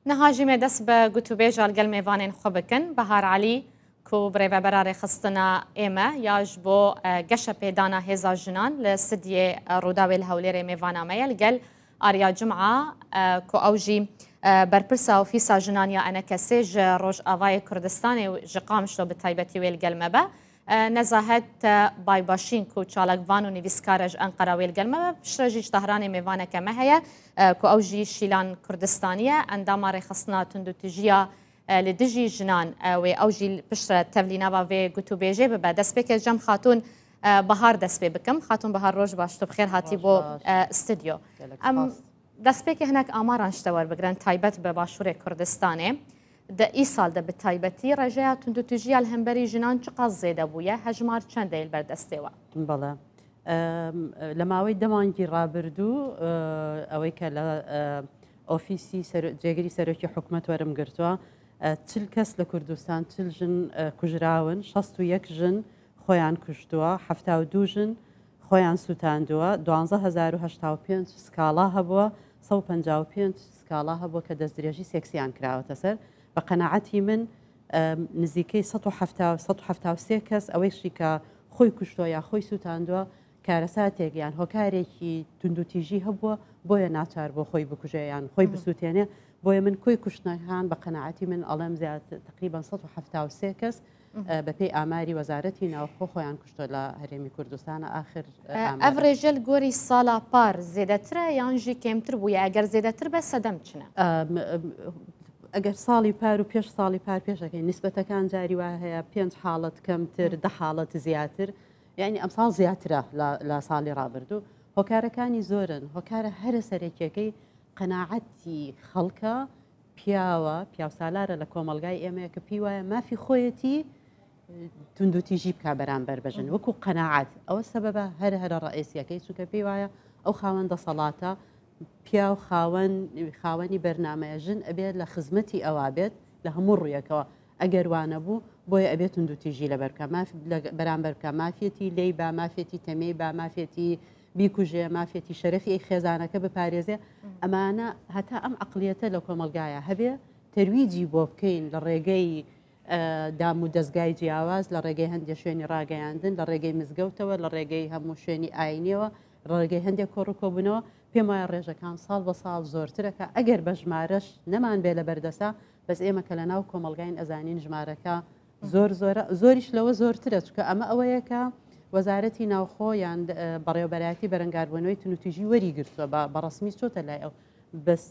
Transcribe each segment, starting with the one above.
نهاجم دس بگوتوبیج الگل میوانین خوب بکن بهار علی کو برای برای خستنا ایمه یاج بو گش پیدانا هزا جنان لسدی روداویل هولیر میوانا میل گل آریا جمعه کو اوجی برپرسا و فیسا جنان یا انا کسیج روش آوای کردستانی جقامش رو به تایبتی ویل گل مبه نزاهت بای باشین کو چالکوان و نویسکارج انقره ویل گل مبه بشرجیش تهران میوانه که مهیه کو اوجی شیلان کردستانیه اندام ری خصنا تندو تجیا لدجی جنان و اوجی بشر تبلینا و گوتو بیجه به دست بک جم خاتون بهار دست بکم خاتون بهار روز باش تو بخیر هاتی بو استودیو دست بک هناك آماران شتوار بگرن تایبت به باشور کردستانه ده ای سال ده به تایبتی رجع تندو تجیا الهمبری جنان چقدر زیاده بویه هجمار چند دیل بردسته و بله لەماوەی دەمانگی ڕابردوو ئەوەی کە لە ئۆفیسی جێگەری سەرۆکی حکوومەت وەرم گرتووە 40 کەس لە کوردستان 40 ژن کوژراون 61 ژن خۆیان کوشتووە 72 ژن خۆیان سووتاندووە 12085 سکاڵا هەبووە 155 سکاڵا هەبووە کە دەستدرێژی سێکسیان کراوەتە سەر بە قەناعەتی من نزیکەی 173 کەس ئەوەیشی کە خۆی کوشتووە یا خۆی سووتاندووە کارەساتێک یان هۆکارێکی توندوتیژی هەبووە بۆیە ناچار بۆ خۆی بکوژەیان خۆی بسووتێنێ بۆیە من کۆی کوشتنەکان بە قەناعەتی من ئەڵێم زیاد تقریبا 173 کەس بەپێی ئاماری وەزارەتی ناوخۆ خۆیان کوشتۆ لە هەرێمی کوردستانە ئاخر ئەڤڕێژەل گۆری ساڵا پار زێدەترە یانژی کێمتر بووە ئەگەر زێدەتر بە سەدەم چنە ئەگەر ساڵی پار و پێش ساڵی پار پێشەکەی نسبەتەکان جاری وای هەیە 5 حاڵەت کەمتر 10 حاڵەت زیاتر یعنی ئەمساڵ زیاترە لە ساڵی ڕابردوو هۆکارەکانی زۆرن هۆکارە هەرە سەرێکیەکەی قەناعەتی خەڵکە پیاوە پیاوسالارە لە کۆمەلگای ئێمەیە کە پێی وایە مافی خۆیەتی توندوتیژی بکا بەرامبەر بەژن وەکو قەناعەت ئەوە سەبەبە هەرە ڕئیسیەکەی چونکە پێی وایە ئەو خاوەندە سەڵاتە پیا و خاوەنی بەرنامەیە ژن ئەبێت لە خزمەتی ئەوا بێت لە هەموو ڕوویەکەوە ئەگەر وانە بوو بۆیە ئەبێت توندوتیژی لەبەر بکە بەرامبەر بکە مافێتی لێی با مافێتی تەمەی با مافێتی بیکوژێ مافێتی شەرەفی خێزانەکە بپارێزێ ئەمانە هەتا ئەم عەقلیەتە لە کۆمەلگایە هەبێ تەرویجی بۆ بکەین لە ڕێگەی دام و دەستگای جیاواز لە ڕێگەی هەندێک شوێنی ڕاگەیاندن لە ڕێگەی مزگەوتەوە لە ڕێگەی هەموو شوێنی ئاینیەوە ڕێگەی هەندێک کۆڕکۆبوونەوە پێم وایە ڕێژەکان ساڵ بە ساڵ زۆرترەکە ئەگەر بە ژمارەش نەمان بێ لە بەردەسا بەس ئێمە کە لە ناو کۆمەلگاین ئەزانین ژمارەکە زۆریش لەوە زۆرترە چکە ئەمە ئەوەیەکە وەزارەتی ناوخۆ یان بەڕێوەبەرایەتی بەرەنگاربوونەوەی توندوتیژی وەریگرتووە بە ڕسمی چۆتە لای ئەو بەس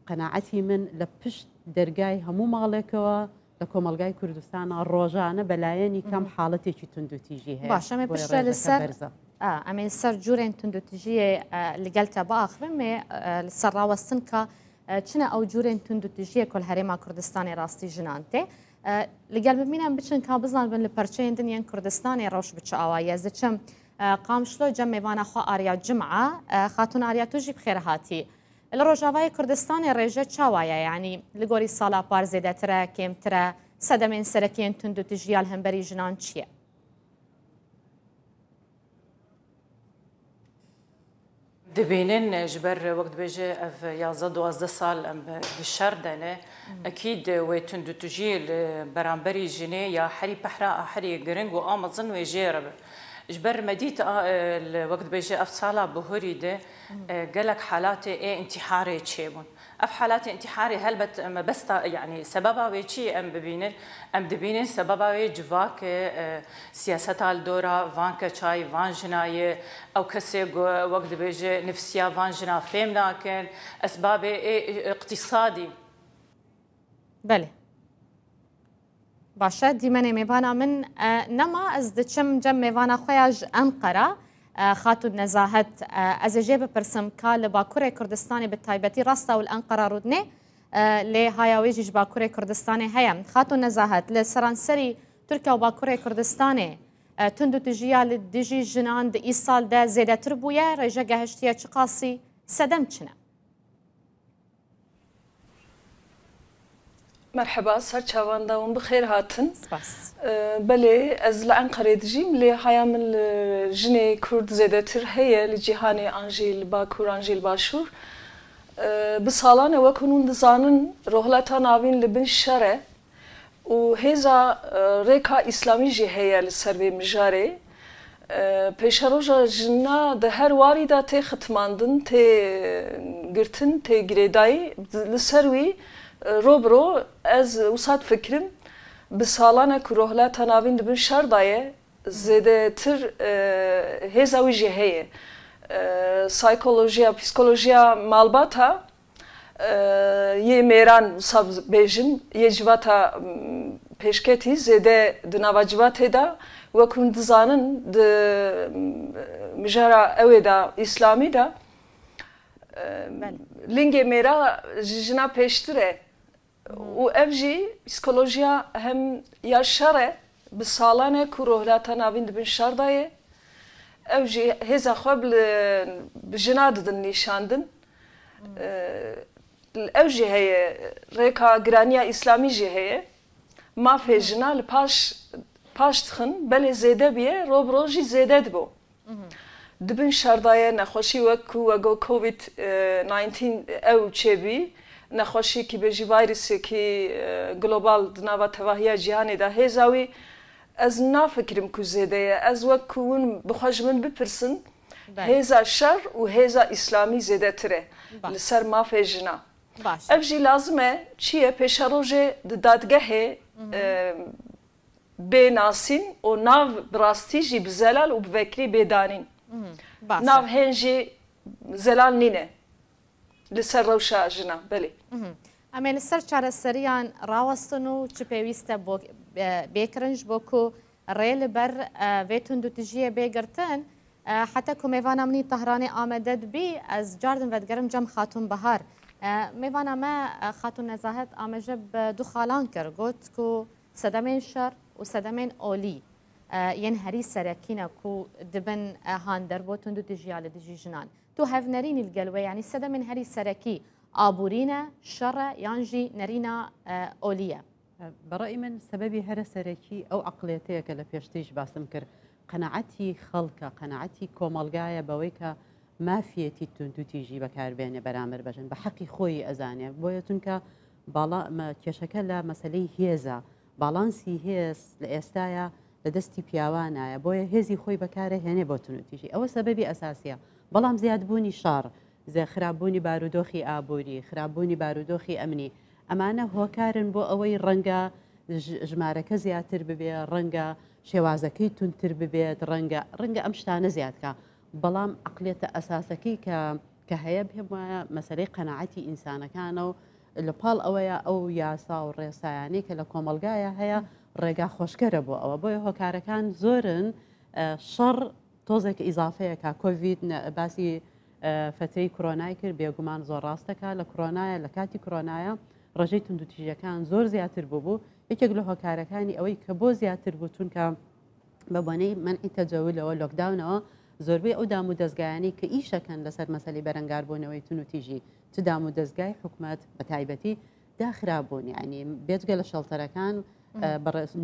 قەناعەتی من لە پشت دەرگای هەموو ماڵێکەوە لە کۆمەلگای کوردستانە ڕۆژانە بەلایەنی کەم حاڵەتێکی توندوتیژی هەیە باشەمە پشتە لەسەر ئەمێ سەر جوورێن توندوتیژیە لەگەلتە باخبمێ لەسەر ڕاوەستن کە چنە ئەو جوورێن توندوتیژیە کۆل هەرێما کوردستانی ڕاستی ژنانتێ لەگەل ببینم بچن کا بزان بن لە پەرچەیەن دنیان کوردستانی ڕەوش بچە ئاوایە زەچەم قامشلۆ جەم میوانەخوا ئاریا جمعە خاتون ئاریا توژی بخێرە هاتی لە ڕۆژاوای کوردستانی ڕێژە چاوایە یعنی لە گۆری ساڵا پار زێدەترە کێمترە سەدەمێن سەرەکیان توندوتیژیال هەمبەری ژنان چییە؟ دبینن جبر وقت بيجي اف يازا 12 سال بالشهر دنه اكيد ويتندو تجي برامبري جنيه يا حري بحرا حري جرينج وامازون ويجيرب جبر مديت الوقت بيجي اف صاله بهوري ده قالك حالات ايه انتحاري تشيبون اف حالات انتحاري هل بس يعني سببها ويشي ام دبينن سببها وي جواك سياسات الدورة فانك شاي فان جنايه او كسي وقت بيجي نفسيا فان جنا فهم لكن اسباب اقتصادي بله باشا دیمەنێ میوانە من نەما ئەس دەچم جەم میوانە خۆیاژ ئەنقەرە خاتون نەزاهەت ئەزێژێ بپرسم کا لە باکوورێ کوردستانی بە تایبەتی ڕاستە و ئەنقەرە ڕوودنێ لێ هایاوێژیش باکوورێ کوردستانی هەیە خاتون نەزاهەت لە سەرانسەری تورکیا و باکوورێ کوردستانێ توندوتیژیا لە دژی ژنان ئی ساڵدا زێدەتر بووە ڕێژە گەهشتیە چ قاسی سەدەم چنە؟ مرحبا سر چاوان داوم بخير هاتن بلي از لأنقرة دجيم لي هيا من جني كرد زيدتر هي لجهاني انجيل باكور انجيل باشور bi salan ew hûn dizanin rohleta navîn li bin şer e û hêza rêka îslamî jî heye li ser vê mijarê. Pêşeroja jina di her warî de tê xitmandin, tê girtin, tê girêdayî li ser wî robro ez wisa fikirim bi salan ku rohleta navîn dibin şer daye zêdetir hêza wî jî heye. Psikolojiya, psikolojiya malbata yê mêran wisa bêjin yê civata pêşketî zêde di nava civatê de wek hûn dizanin di mijara ew de îslamî de lingê mêra ji jina pêştir e û ev jî psikolojiya hem ya şer e bi salan e ku rohlata navîn dibin şer daye ev jî hêza xwe bi jina didin nîşandin ev jî heye rêka giraniya îslamî jî heye mafê jina li paş dixin belê zêde biye robro jî zêde dibo dibin şerdaye nexweşî wek ku wego COVID-19 ew çêbî nexweşîkî bêjî vayrîsekî global di nava tevahiya cîhanê de hêza wî ez nafikirim ku zêde ye ez wek ku hûn bixwe ji min bipirsin hêza şer û hêza îslamî zêdetir e li ser mafê jina ev jî lazim e çi ye pêşerojê di dadgehê bênasîn û nav bi rastî jî bi zelal û bi vekirî bêdanîn nav hên jî zelal nîne li ser rewşa jina belê em ê li ser çareseriyan rawestin û çi pêwîst e bêkirin ji bo ku rê li ber vê tundutijiyê bêgirtin heta ku mêvana min Tehranê amade dibî ez cardim vedigerim cem xatûn Bihar mêvana me xatûn Nezahet amêje bi du xalan kir got ku sedemên şer û sedemên olî yên herî serekîne ku dibin hander bo tundutijiya li dijî jinan tu hevnerînî li gel wê yanî sedemên herî serekî aborîne şer e yan jî nerîna olî ye برأي من سببي هرا سركي أو عقليتي كلا بيشتيج باسم كر قناعتي خلقة قناعتي كومالجاية بويكا ما فيتي تندو تيجي بكار بين برامر بجن بحقي خوي أزاني بويتونكا بالا ما تشكل مسألة هيزا بالانسي هيز لإستايا لدستي بياوانا بويا هيزي خوي بكاره هنا بوتونو تيجي أو سببي أساسية بلام زياد بوني شار زي خرابوني بارودوخي آبوري خرابوني بارودوخي أمني ئەمانە هۆکارن بۆ ئەوەی ڕەنگە ژمارەکە زیاتر ببێ ڕەنگە شێوازەکەی تونتر ببێت ڕەنگە ئەم شتانە زیادکە بەڵام عقلێتە ئەساسەکەی کە هەیە بێ مەسەلەی قەناعەتی ئینسانەکانە و لە پاڵ ئەوەیە ئەو یاسا و ڕێسایانەی کە لە کۆمەلگایە هەیە ڕێگا خۆشکەرە بۆ ئەوە بۆیە هۆکارەکان زۆرن شەڕ تۆزێک ئیزافەیەکە کۆڤید باسی فترەی کۆرۆنای کرد بێگومان زۆر ڕاستەکە لە کۆرۆنایە لە کاتی کۆرۆنایە ڕژەی تونندوتیژەکان زۆر زیاتر بوو یەکێک لە هۆکارەکانی ئەوەی کە بۆ زیاتر بوو چونکە بە بۆنەی منعی تەجەولەوە لۆکداونەوە زۆربەی ئەو دام و دەستگایانی کە ئیشەکەن لەسەر مەسەلی بەرەنگاربوونەوەی تونوتیژی چ دام و دەستگای حکوومەت بە تایبەتی داخرابوون یعنی بێجگە لە شەڵتەرەکان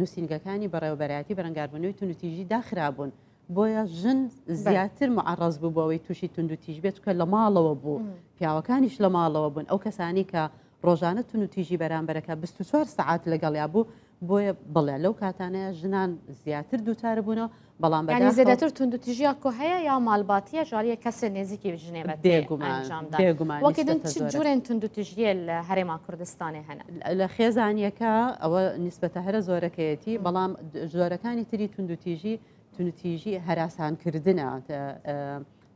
نووسینگەکانی بەڕێوەبەرایەتی بەرەنگاربوونەوەی تونوتیژی داخرابوون بۆیە ژن زیاتر معڕەز بوو بۆەوەی تووشی تونندوتیژ بێت کە لە ماڵەوە بوو پیاوەکانیش لە ماڵەوە بوون ئەو کەسانی کە ڕۆژانە تونوتیژی بەرامبەرەکە 24 سعات لەگەڵیا بوو بۆیە بڵێ لەو کاتانەیە ژنان زیاتر دووچارە بوونەوە بەڵام بەنی زیاتر تونندوتیژیا کۆ هەیە یا ماڵباتیە ژاریە کەسە نێزیکی ژنێبەت بێگومان وەکیدن چ جوورێن تونندوتیژیە لە هەرێما کوردستانی هەنە لە خێزانیەکە ئەوە نیسبەتە هەرە زۆرەکەیەتی بەڵام زۆرەکانی تری تونندوتیژی هەراسانکردنە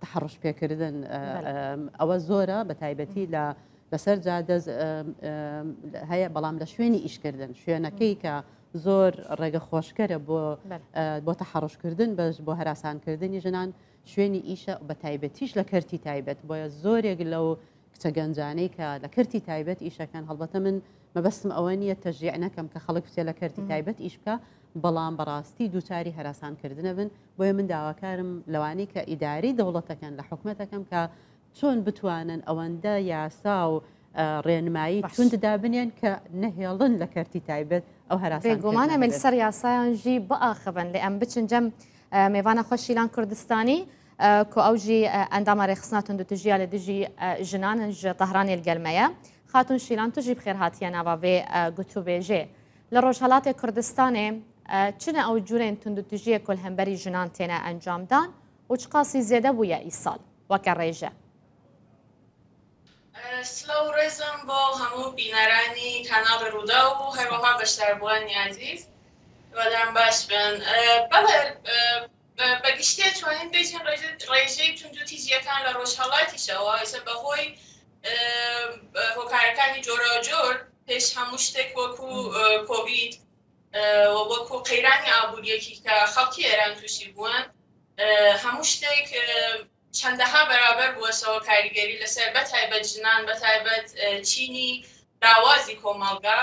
تحڕش پێکردن ئەوە زۆرە بە تایبەتی لەسەر جادەز هەیە بەڵام لە شوێنی ئیشکردن شوێنەکەی کە زۆر ڕێگە خۆشکەرە بۆ تەحڕشکردن بەش بۆ هەراسانکردنی ژنان شوێنی ئیشە بە تایبەتیش لە کەرتی تایبەت بۆیە زۆرێک لەو کچە گەنجانەی کە لە کەرتی تایبەت ئیشەکان هەڵبەتە من مەبەستم ئەوە نییە تەژیع نەکەم کە خەڵک فتێ لە کەرتی تایبەت ئیش بکە بەڵام بەڕاستی دووچاری هەراسانکردنە بن بۆیە من داواکارم لەوانەی کە ئیداری دەوڵەتەکەن لە حکوومەتەکەم کە چۆن بتوانن ئەوەندە یاسا و ڕێنمایی تونددا بنێن کە نەهێڵن لە کەرتی تایبەت ئەو هەراسان بێگومانە مل سەر یاسایان ژی بئاخبن لێ ئەم بچن جەم میێوانە خۆشیلان کوردستانی کۆ ئەوژی ئەندامە ڕێخستنا توندوتیژیە لە دژی ژنان ژ تەهرانی گەلمەیە خاتون شیلان توژی بخێر هاتیە ناوابێ گوتوبێژێ لە ڕۆژهەڵاتی کوردستانێ چنە ئەو جوورێن توندوتیژیە کولهەمبەری ژنان تێنە ئەنجامدان و چ قاسی زێدە بووە ئیساڵ وەکە ڕێژە. سلام ڕێزم بۆ هەموو بینەرانی کاناڵ ڕوودا و هەروەها بەشداربووانی عزیز وەدام باش بن. بەڵێ بەگشتێ توانین بێژین ڕێژەی توندوتیژیەکان لە ڕۆژهەڵاتیشەوە ئێستا بەهۆی هۆکارەکانی جۆرە جۆر پێش هەموو شتێک وەکو کۆڤید وەکو قەیرانی ئابوووریەکی کە خەڵکی ئێران تووشی بوون هەموو شتێک چەندەها بەرابەر بووەسەوە کاریگەری لەسەر بەتایبەت ژنان بەتایبەت چینی لاوازی کۆمەڵگا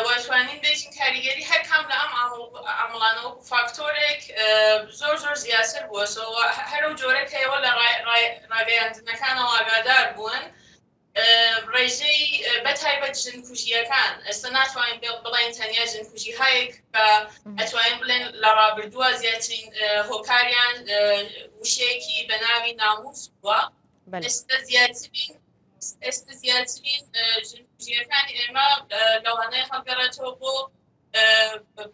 وەتوانین بێژین کاریگەری هەر کام لە ئەم ئامڵانە وەکو فاکتۆرێک زۆر زۆر زیاتر بووەسەوە هەرو جۆرە کەەوە لە ڕاگەیاندنەکانەوە ئاگادار بوون ڕێژەی بەتایبەت ژنکوژیەکان ئێستا ناتوانین بڵێن تەنیا ژنکوژی هەیەک کە ئەتوانین بڵێن لە ڕابردووە زیاترین هۆکاریان وشەیەکی بە ناوی ناموس بووە ئێستا زیاترین ژنکوژیەکانی ئێمە لەوانەیە هەڵگەڕێتەوە بۆ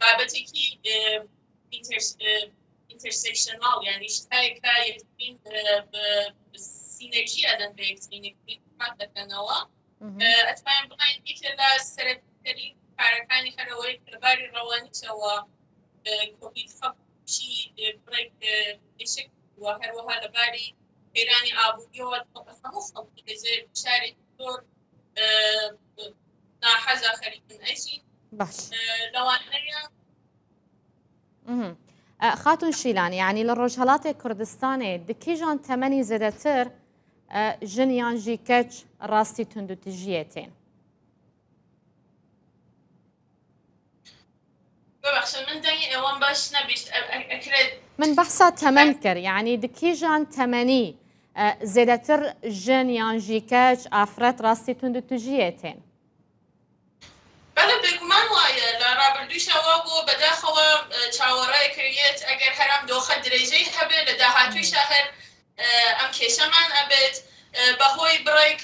بابەتێکی ئینتەرسێکشناڵ یعنی شتایەکە یەکترین سینەرژی ئەدەن بە یەکترین دەکەنەوە ئەتوانین بڵێن یەکێ لە سەرەکیترین کارەکانی هەرەوەی لەباری ڕەوانیتەوە کۆڤید خەڵکی بڕێک ئێشێک وە هەروەها لەباری قەیرانی ئابووریەوە هەموو خەڵکی لەژێر شارێکی زۆر ناحەزا خەریکن ئەژین لەوانەیە خاتون شیلان یعنی لە ڕۆژهەڵاتی کوردستانێ دکیژان تەمەنی زێدەتر ژنیان ژی کەچ ڕاستی توندوتیژیەتێن من بەحسا تەمەن کرد یعنی دکیژان تەمەنی زێدەتر ژنیان ژی کەچ ئافرەت ڕاستی توندوتیژیەتێن بەڵێ بێگومان وایە لە ڕابردوویشەوە بۆ بەداخەوە چاوەڕای کردێت ئەگەر هەرام دۆخە درێژەی هەبێت لە داهاتوویشە هەر ئەم کێشەمان ئەبێت بەهۆی بڕێک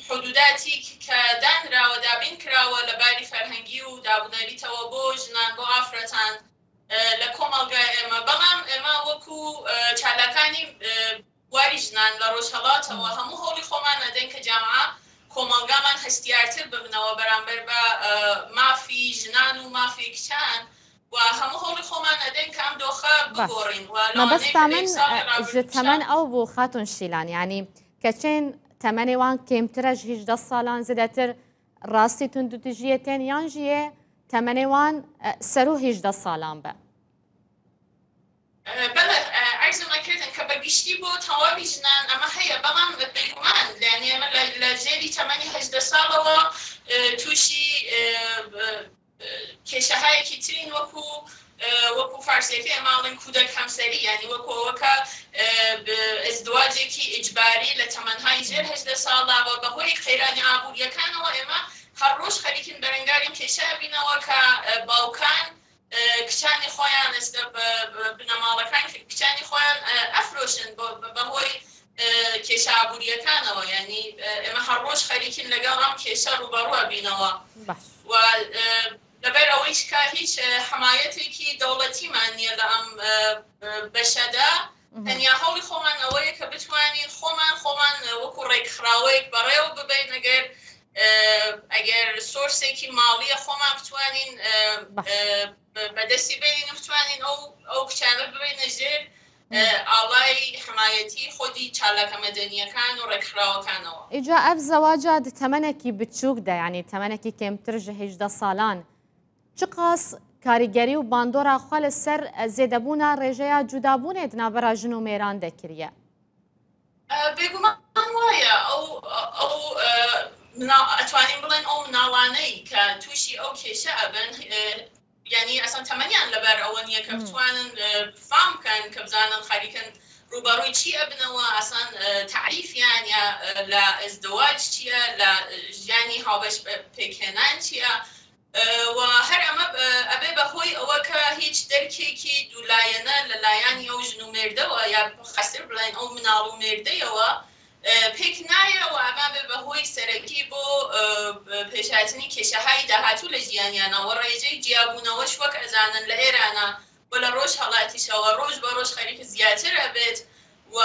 حدوداتی کە دانراوە دابین کراوە لەباری فەرهەنگی و دابنەریتەوە بۆ ژنان بۆ ئافرەتان لە کۆمەڵگای ئێمە بەڵام ئێمە وەکو چالاکانی واری ژنان لە ڕۆژهەڵاتەوە هەموو هەوڵی خۆمان ئەدەین کە جامعە کۆمەڵگامان هەستیارتر ببنەوە بەرامبەر بە مافی ژنان و مافی کچان و هەموو هەوڵی خۆمان ئەدەین کە ئەم دۆخە بگۆڕین مەبەستا من ژ تەمەن ئەو بوو خاتون شیلان ینی کەچێن تەمەنی وان کێمترەش 18 ساڵان زیاتر ڕاستی توندوتیژیەتێن یان ژیە تەمەنی وان سەر و 18 ساڵان بە بەڵێ ئەرزمەکردن کە بەگشتی بۆ تەواوی ژنان ئەمە هەیە بەڵام بێگومان لەنی ئێمە لە ژێری تەمەنی 18 ساڵەوە تووشی کێشەهایەکی ترین وەکو فارسیەکە ئێماڵێن کودەک هەمسەری ینی وەکۆوەکە ئەزدواجێکی ئیجباری لە تەمەنهای ژێر 18 ساڵدا بە بەهۆی قەیرانی ئابووریەکانەوە ئێمە هەر ڕۆژ خەریکن بەرەنگاری کێشە بینەوە کە باوکان کچانی خۆیان ئێستا بنەماڵەکان کچانی خۆیان ئەفرۆشن بەهۆی کێشە ئابووریەکانەوە ینی ئێمە هەر ڕۆژ خەریکین لەگەڵ ئەم کێشە ڕوبەڕوە بینەوە و لەبەر ئەوەیش کە هیچ حمایەتێکی دەوڵەتیمان نییە لە ئەم بەشەدا تەنیا هەوڵی خۆمان ئەوەیە کە بتوانین خۆمان وەکو ڕێکخراوەیەک بەڕێوە ببین ئەگەر سۆرسێکی ماڵیە خۆمان بتوانین بەدەستی بین بتوانین ئەو کچانە ببینە ژێر ئاڵای حمایەتی خۆدی چالاکە مەدەنیەکان و ڕێکخراوەکانەوە ئیجا ئەف زەواجە تەمەنێکی بچووکدا ینی تەمەنێکی کێمتر ژە 18 ساڵان چ قاس کاریگەری و باندۆرا خوا لەسەر زێدەبوونا ڕێژەیە جودابوونێت نابەرا ژن و مێران دەکریە بێگومان وایە ئەو ئەتوانین بڵێن ئەو مناڵانەی کە تووشی ئەو کێشە ئەبن یعنی ئەسان تەمەنیان لەبەر ئەوە نییە کە بتوانن فام بکەن کە بزانن خەریکن ڕوبەڕووی چی ئەبنەوە ئەسان تعریفیان یا لە ئەزدواج چییە لە ژیانی هاوبەش پێکهێنان چییە و هەر ئەمە ئەبێ بەهۆی ئەوە کە هیچ دەرکێکی دوولایەنە لەلایەنی ئەو ژن و مێردەوە یا خەسر بڵێن ئەو مناڵ و مێردەیەوە پێک نایە و ئەما بێ بەهۆی سەرەکی بۆ پێشاتنی کێشەهای داهاتوو لە ژیانیانەوە ڕێژەی جیابوونەوەش وەک ئەزانن لە ئێرانە بۆ لە ڕۆژ هەڵاتیشەوە ڕۆژ بە ڕۆژ خەریکە زیاتر ئەبێت و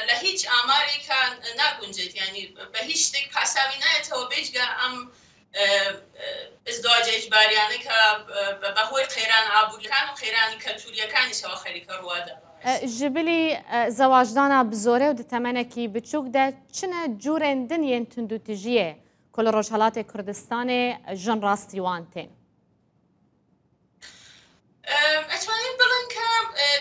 لە هیچ ئامارێکە ناگونجێت ینی بە هیچ شتێک پاساوی نایەتەوە بێجگە ئەم ازدواج ئیجباریانە کە بەهۆی قەیران ئابووریەکان و قەیرانی کەلتوریەکانیشەوە خەریکە ڕوادا جبلی زەواجدانا بزۆرە و دتەمەنێکی بچووکدا چنە جوورێن دنیێن تونندوتیژیە کۆ لە ڕۆژهەڵاتی کوردستانê ژن ڕاستیوان تێن ئەتوانین بڵێن کە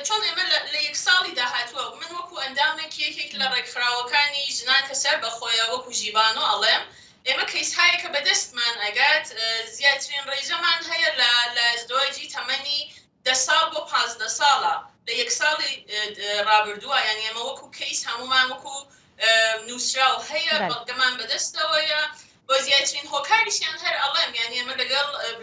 چۆن ئێمە لە یەک ساڵی داهاتووە من وەکو ئەندامێک یەکێک لە ڕێکخراوەکانی ژنان کە سەر بەخۆیە وەکو ژیبانۆ ئەڵێم ئێمە کەیسهایە کە بەدەستمان ئەگات زیاترین ڕێژەمان هەیە لە ئەزدواجی تەمەنی 10 ساڵ بۆ 15 ساڵە لە یەک ساڵی ڕابردووە یعنی ئێمە وەکو کەیس هەمومان وەکو نووسراو هەیە بەڵگەمان بەدەستەوەیە بۆ زیاترین هۆکاریشیان هەر ئەڵێم یعنی ئێمە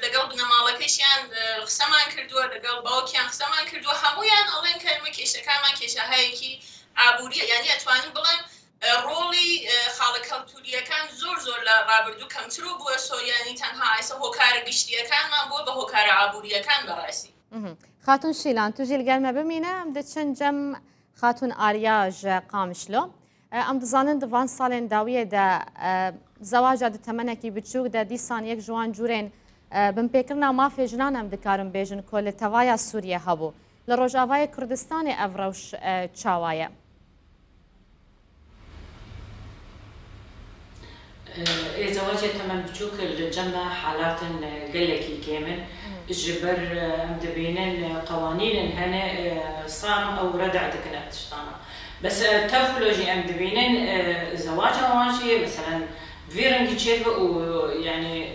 لەگەڵ بنەماڵەکەیشیان قسەمان کردووە لەگەڵ باوکیان قسەمان کردووە هەمویان ئەڵێن کە ئێمە کێشەکانمان کێشەهایەکی ئابووریە یعنی ئەتوانین بڵێم ڕۆڵی خاڵە کەلتوریەکان زۆر لە ڕابردوو کەمتر و بووە سۆیانی تەنها ئێستا هۆکارە گشتیەکانمان بۆ بە هۆکارە ئابووریەکان بەڕاستی خاتون شیلان تو ژیلگەرمە بمینە ئەم دەچەند جەم خاتون ئاریاژ قامشلۆ ئەم دەزانن دوان ساڵێن داویەدا زەواجە دتەمەنێکی بچووکدا دیسان یەک جوان جوورێن بمپێکردنا مافێ ژنان ئەم دکارم بێژن کۆ لە تەوایە سووریە هەبوو لە ڕۆژاوای کوردستانی ئەڤڕەوش چاوایە زواجة تمن بتشوك الجنة حالات قلكي كامل جبر دبينن قوانين هنا صام او ردع دكنا تشتانا بس تفلوجي ام دبينن زواج واشي مثلا فيرن كيتشيب ويعني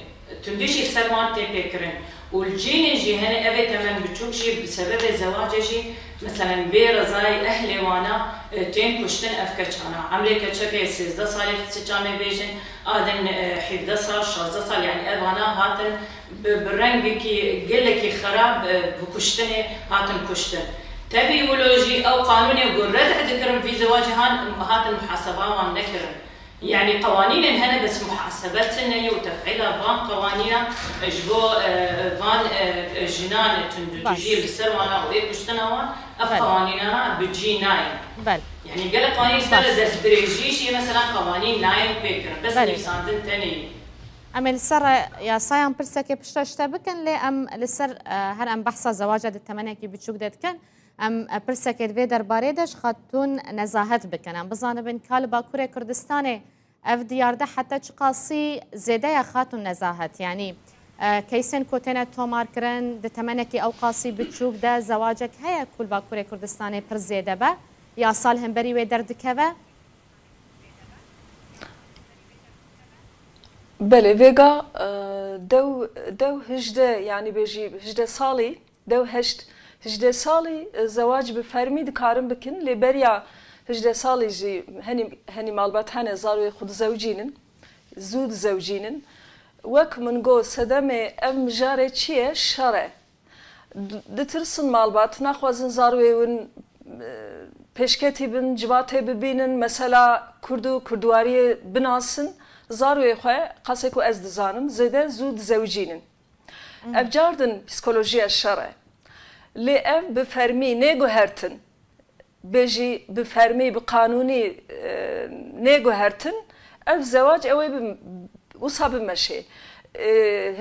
تندشي في سلمان تبكرن والجين جي هنا ابي تمن بتشوك شي بسبب الزواج شي مثلا بيرزاي اهلي وانا تين كشتن افكرشانا عملي كتشكي 16 صالح تسجامي بيجن آدن 11 صال 16 صال يعني أبانا هاتن بالرنگ كي قلكي خراب بكشتني هاتن كشتن تبيولوجي أو قانوني يقول ردع ذكرن في زواج هاتن محاسبة وان نكرن يعني قوانين هنا بس محاسبتنا وتفعيلها فان قوانين اجبو فان جنان تجي للسروانا وإيه كشتنا وان قوانيننا بتجي نايم بل يعني قال قوانين سر دسبريجيشي مثلا قوانين نايم بكر بس نيساندن تاني ئەمە لەسەر یاسایان پرسێکی پشتەشتە بکەن لێ ئەم لەسەر هەر ئەم بەحسە زەواجە دتەمەنێکی بچووک دەکەن ئەم پرسێکێت وێ دەربارەی دەش خاتون نەزاهەت بکەن ئەم بزانە بن کا لە باکوورێ کوردستانê ئەف دیاردە حتا چ قاسی زێدەیە خاتون نەزاهەت ینی کەیسێن کۆتێنە تۆمارکردن دتەمەنێکی ئەو قاسی بچووکدا زەواجێک هەیە کول باکوورێ کوردستانê پڕ زێدە بە یا ساڵ هەمبەری وێ دەردکەوە بله ویگا دو هجده يعني بيجي هجده صالي دو هجده صالي زواج بفرمي دكارم بكن لبريا هجده صالي جي هني مالبات هني زارو خود زوجينن زود زوجينن وك من جو سدمه ام جاره چیه شره دترسن مالبات نخوازن زاروون peşketi bin civate bibinin mesela Kurduariye binasın zaruye xwe qaseku ez dizanim zede zû dizewcînin. Ev cardin psikolojiya şer e. Lê ev bi fermî nêguhertin bêjî bi fermî bi qanûnî nêguhertin ev zewac ew ê bi wisa bimeşê.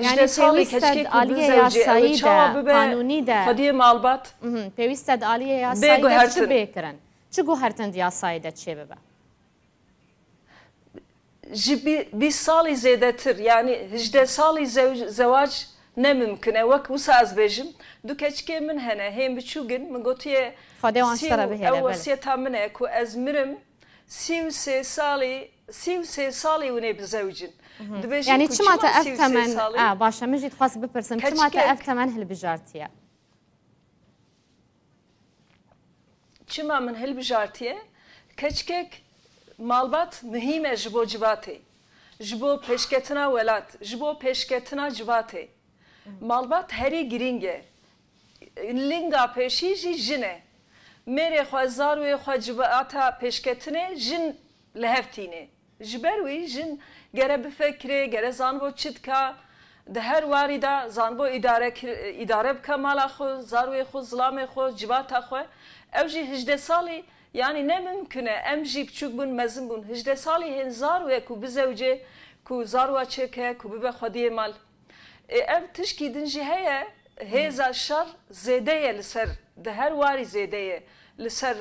Yani pêwîst aliyê yasayî de qanûnî de xwediyê malbat pêwîst aliyê yasayî de çi bêkirin çi guhertin yasayî de çê bibe ji 20 salî zêdetir yani 18 salî zewac nemimkin e wek wisa ez bêjim du keçikê min hene hêm biçûgin min gotiye ew wesiyeta min e ku ez mirim 33 salî hûn ê bizewcin. Yani çima te ev temen başa min jî dixwast bipirsim çima te ev temen hilbijartiye çima min hilbijartiye keçikek malbat mühim e ji bo civatê ji bo pêşketina welat, ji bo pêşketina civatê. Malbat herî giring e. Linga pêşî jî jin e. Mêrê xwe zarokê xwe civata pêşketinê jin li hev tîne. Ji ber wî jin gere bifekire, gere zanbo çi dika, di her warî da zanbo îdare bike mala xwe, zarokê xwe, zilamê xwe, civata xwe. Ew jî 18 salî yani ne mümkün e em jî biçûk bûn mezin bûn. 18 salî hên zarokê ku bizewce, ku zaroka çêke, ku bibe xwediyê mal. Ev tişkî din jî heye, hêza şer zêde ye li ser, di her warî zêde ye li ser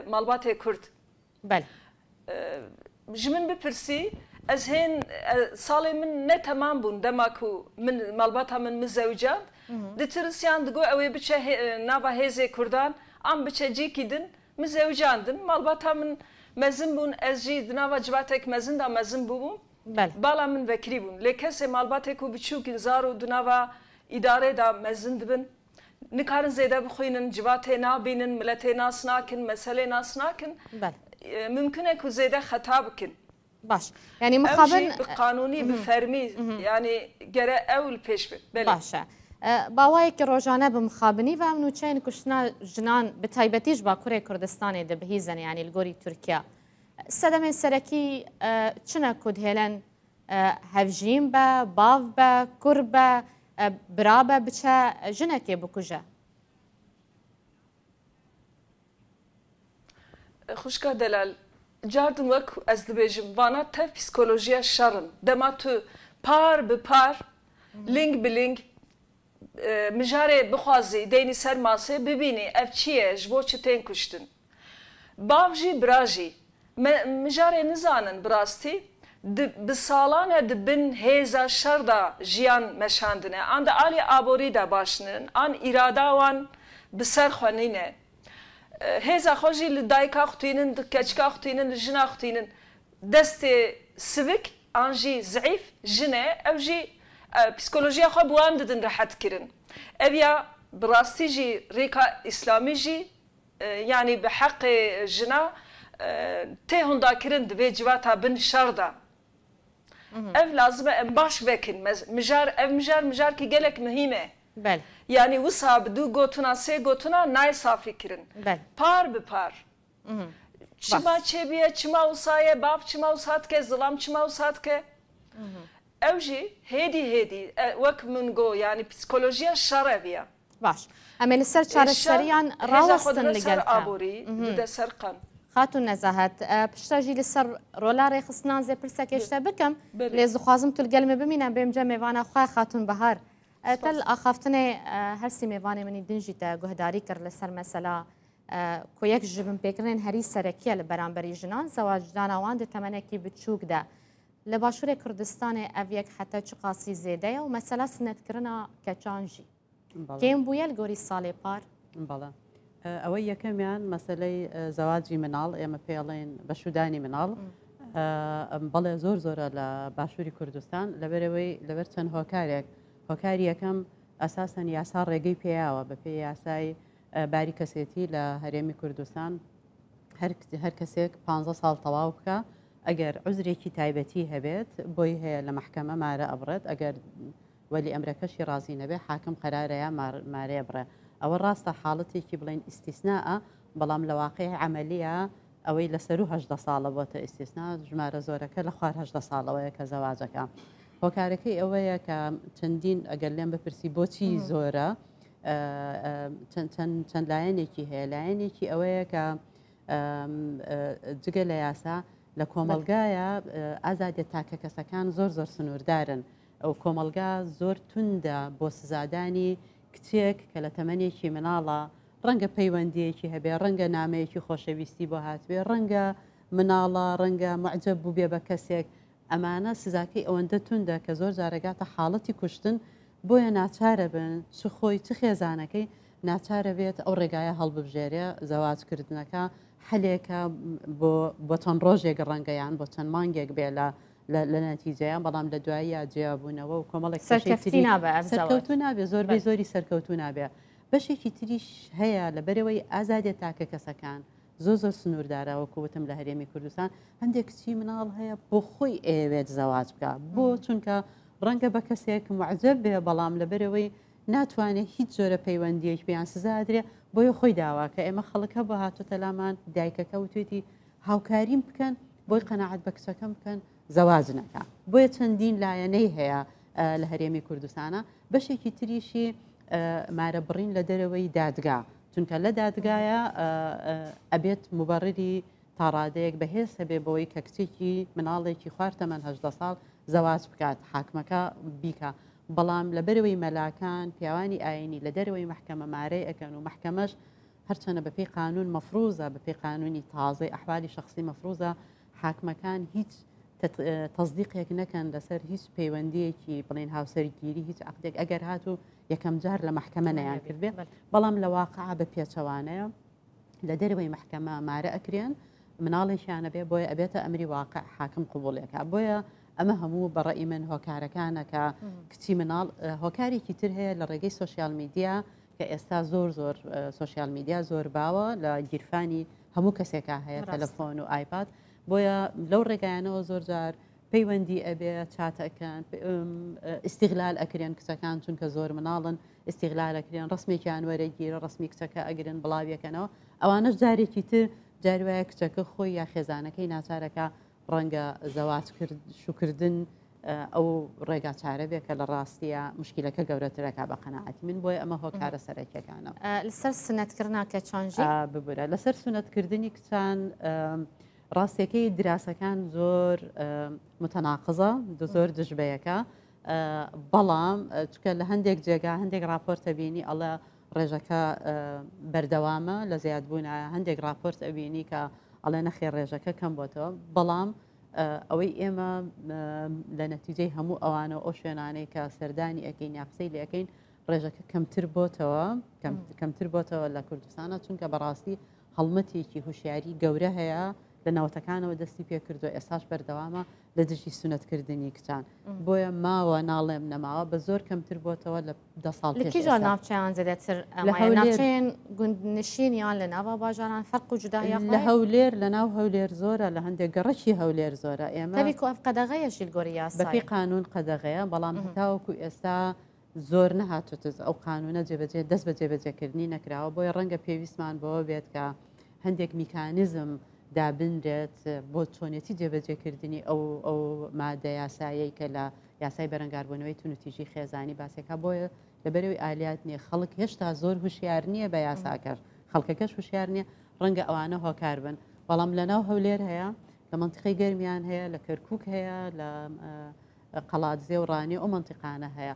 malbatê Kurd. بله Ji min bipirsî, ez hên salê min ne temam bûn dema ku min malbata min mizewcan, ditirisiyan digo ew ê biçe nava hêzê Kurdan, am biçe cîkî din, mizewcan din, malbata min mezin bûn, ez jî di nava civatek mezin da mezin bûbûm. بله Bala min vekirî bûn. Lê kesê malbatê ku biçûk zar û di nava îdarê da mezin dibin, nikarin zêde bixwînin, civatê nabînin, miletê nas nakin, meselê nas nakin. بله Mümkün e ku zêde xeta bikin. باش يعني Ev مخابن jî bi qanûnî bi fermî yani gere ew li pêş be. باشە باوایەکی ڕۆژانە بمخابنی و ئەم نوچەین کوشتنا ژنان بتایبەتیش با کوڕی کوردستانی دەبهیزن ینی لگۆری تورکیا سەدەمێن سەرەکی چنە کودهێلەن هەڤژیم بە باو بە کوڕ بە برا بە بچە ژنەکێ بکوژە Xuşka Delal, cardin wek ez dibêjim vana tev psikolojiya şerrin. Dema tu par bi par, ling bi ling, mijarê bixwazî deynî ser masê bibînî ev çi ye ji bo çi tên kuştin. Bav jî bira jî. Mijarê nizanin bi rastî, bi salan e dibin hêza şer da jiyan meşandine. An de alî aborî da başinin, an îrada wan bi ser xwenîne. Hêza xwe jî li dayika xwînin, di keçika xwînin, li jina xwînin. Destê sivik an jî zîf jin e, ew jî psikolojiya xwe bi wan didin rehetkirin. Ev ya bi rastî jî rêka îslamî jî yani bi heqê jina tê hundakirin divê civata bin şer da. Ev lazim e em baş vekin. Ev mijar ki gelek mühim e. بله Yani wisa bi du gotuna sê gotuna nayê safî kirin. بله Par bi par. Çima çêbiye, çima wisa bav çima wisa dike, zilam çima wisa dike. Ew jî hêdî hêdî wek min got yani psikolojiya şer ev ya. باش ئەمێ لەسەر چارەسەریان ڕاوەستن لەگەڵ ئابووری دە سەر قەن. خاتون نەزاهەت پشتەژی لەسەر ڕۆلا ڕێخستنان زێ پرسە کێشتە بکەم لێ زخوازم تولگەلمە ببینە بێمجە میێوانە خوا خاتون بەهار تەل ئاخافتنێ هەرسی میێوانێ منی دنجیتە گوهداری کرد لەسەر مەسەلا کو یەک ji bin pêkirên herî serekiye li beramberî jinan zewacdana wan di temenekî biçûk de li başûrê Kurdistanê ev yek heta çi qasî zêde ye û mesela sinetkirina keçan jî kêm bûye li gorî salê par بەڵێ ئەوەی یەکەمیان مەسلەی زەواجی مناڵ ئێمە پێڵێن بەشودانی مناڵ بەڵێ زۆر زۆرە لە باشووری کوردستان لەبەرەوەی لەبەر چەند هۆکارێک هۆکاری یەکەم ئەساسەن یاسا ڕێگەی پێیاوە بە پێی یاسای باری کەسێتی لە هەرێمی کوردستان هەر کەسێک 15 ساڵ تەواو بکە ئەگەر عوزرێکی تایبەتی هەبێت بۆی هەیە لە محکەمە مارە ئەبڕێت ئەگەر وەلی ئەمرەکەشی ڕازی نەبێ حاکم قەرارەیە مارەیە بڕێ ئەوە ڕاستە حاڵەتێکی بڵێن ئیستیسناە بەڵام لە واقعی عملیە ئەوەی لەسەر و 18 ساڵە بۆتە ئیستیسنا ژمارە زۆرەکە لە خوار 18 ساڵەوەیە کە زەواجەکە هۆکارەکەی ئەوەیە کە چەندین ئەگەر لێم بپرسی بۆچی زۆرە چەند لایەنێکی هەیە لایەنێکی ئەوەیە کە جگە لە یاسا لە کۆمەلگایە ئازادێت تاکە کەسەکان زۆر زۆر سنووردارن ئەو کۆمەلگا زۆر توندە بۆ سزادانی کچێک کە لە تەمەنێکی مناڵە ڕەنگە پەیوەندیەکی هەبێ ڕەنگە نامەیەکی خۆشەویستی بۆ هاتوێ ڕەنگە مناڵە ڕەنگە معجب بوو بێ بە کەسێک ئەمانە سزاکەی ئەوەندە توندە کە زۆر جارەگاتە حاڵەتی کوشتن بۆیە ناچارە بن چ خۆی چ خێزانەکەی ناچارە بێت ئەو ڕێگایە هەڵببژێرێ زەواجکردنەکە حلێکە بۆ چەند ڕۆژێک ڕەنگەیان بۆ چەند مانگێک بێ لە نەتیجەیان بەڵام لە دواییە جیابوونەوە و کۆمەڵێک سەرکەوتو نابێ زۆربەی زۆری سەرکەوتو نابێ بەشێکی تریش هەیە لە بەرەوەی ئازادێت تاکە کەسەکان زۆر سنووردارە وەکووتم لە هەرێمی کوردستان هەندێک کچی مناڵ هەیە بۆ خۆی ئەوێت زەواج بکە بۆ چونکە ڕەنگە بە کەسێک معجب بێ بەڵام لەبەرەوەی ناتوانێت هیچ جۆرە پەیوەندیەک پێیان سزادرێ بۆیە خۆی داوا کە ئێمە خەڵکە بۆ هاتوتە لامان دایکەکە وتێتی هاوکاریم بکەن بۆی قەنەعەت بە کچەکەم بکەن زەواج نەکە بۆیە چەندین لایەنەی هەیە لە هەرێمی کوردستانە بەشێکی تریشی مارە بڕین لە دەرەوەی دادگا چونکە لە دادگایە ئەبێت مبەڕری تاڕادەیەک بەهێز هەبێ بەوەی کە کچێکی مناڵێکی خواردەمەند 18 ساڵ زەواج بکات حاکمەکە بیکە بەڵام لە بەرەوەی مەلاکان پیاوانی ئاینی لە دەرەوەی محکەمە مارەی ئەەکەن و محکەمەش هەرچەنە بەپێی قانون مەفروزە بەپێی قانونی تازەی ئەحوالی شخصی مەفروزە حاکمەکان هیچ تەصدیقێک نەکەن لەسەر هیچ پەیوەندیەکی بڵێن هاوسەرگیری هیچ عقدێک ئەگەر هاتوو یەکەم جار لە محکەمە نەیان کردبێ بەڵام لە واقعە بە پێچەوانەیە لە دەرەوەی محکەمە مارە ئەکرێن مناڵێکیانە بێ بۆیە ئەبێتە ئەمری واقع حاکم قبولێکە بۆیە ئەمە هەموو بەڕێی من هۆکارەکانە کە کچی مناڵ هۆکارێکی تر هەیە لە ڕێگەی سوۆسیال میدیا کە ئێستا زۆر سوۆسیال میدیا زۆر باوە لە گیرفانی هەموو کەسێکا هەیە تەلەفۆن و ئایپاد بۆیە لەو ڕێگایانەوە زۆر جار پەیوەندی ئەبێ چاتەکان ئیستیغلال ئەکرێن کچەکان چونکە زۆر مناڵن ئیستیغلال ئەکرێن ڕسمێکیان وەرەگیرە ڕسمی کچەکە ئەگرن بڵاویەکەنەوە ئەوانش جارێکی تر جاروایە کچەکە خۆی یا خێزانەکەی ناچارەکە ڕەنگە زەواج شوکردن ئەو ڕێگا چارە بێ کە لە ڕاستیە مشکلەکە گەورەترەکە بە قەنەعەتی من بۆیە ئەمە هۆکارە سەرەکیەکانە لەسەر سنەتکردنا کەچانژی ببورە لەسەر سونەتکردنی کچان ڕاستیەکەی دراسەکان زۆر متەناقزە زۆر دژبەیەکە بەڵام چکە لە هەندێک جێگا هەندێک راپۆرتە بینی ئەڵە ڕێژەکە بەردەوامە لە زیادبوونە هەندێک راپۆرت ئەبینی کە ئەڵێ نەخێ ڕێژەکە کەم بۆتەوە بەڵام ئەوەی ئێمە لە نەتیجەی هەموو ئەوانە ئەو شوێنانەی کە سەردانی ئەەکەین یا قسەی لەکەین ڕێژەکە کەمتر بۆتەوە لە کوردستانە چونکە بەڕاستی هەڵمەتێکی هوشیاری گەورە هەیە لە ناوەتەکانەوە دەستی پێکردو ئێساش بەردەوامە لە دژی سونەتکردنی کچان بۆیە ماوە ناڵێم نەماوە بە زۆر کەمتر بۆتەوە لە 10 ساڵ لەکیژە ناوچەیان زیاتر ناوچەیان گوندنشینیان لە ناوە باژاران فەرق و جودایە لە هەولێر لە ناو هەولێر زۆرە لە هەندێک گەڕەکی هەولێر زۆرە ئێمە قەدەغەیەشی گۆری یاسا بەپی قانون قەدەغەیە بەڵام هەتاوەکو ئێستا زۆر نەهاتوتز ئەو قانونە جێبەجێ دەست بە جێبەجێکردنی نەکراوە بۆی ڕەنگە پێویستمان بەوە بێت کە هەندێک میکانیزم دابنرێت بۆ چۆنێتی جێبەجێکردنی ئەو مادە یاسایی کە لە یاسای بەرەنگاربوونەوەی تونوتیژی خێزانی باسێکە بۆیە لەبەرەوەی ئالیات نییە خەڵک هێشتا زۆر هوشیار نییە بە یاساکەر خەڵکەکەش هوشیار نییە ڕەنگە ئەوانە هۆکار بن بەڵام لە ناو هەولێر هەیە لە منتیقی گەرمیان هەیە لە کەرکووک هەیە لە قەڵاتزێ و ڕانی ئەو منتیقانە هەیە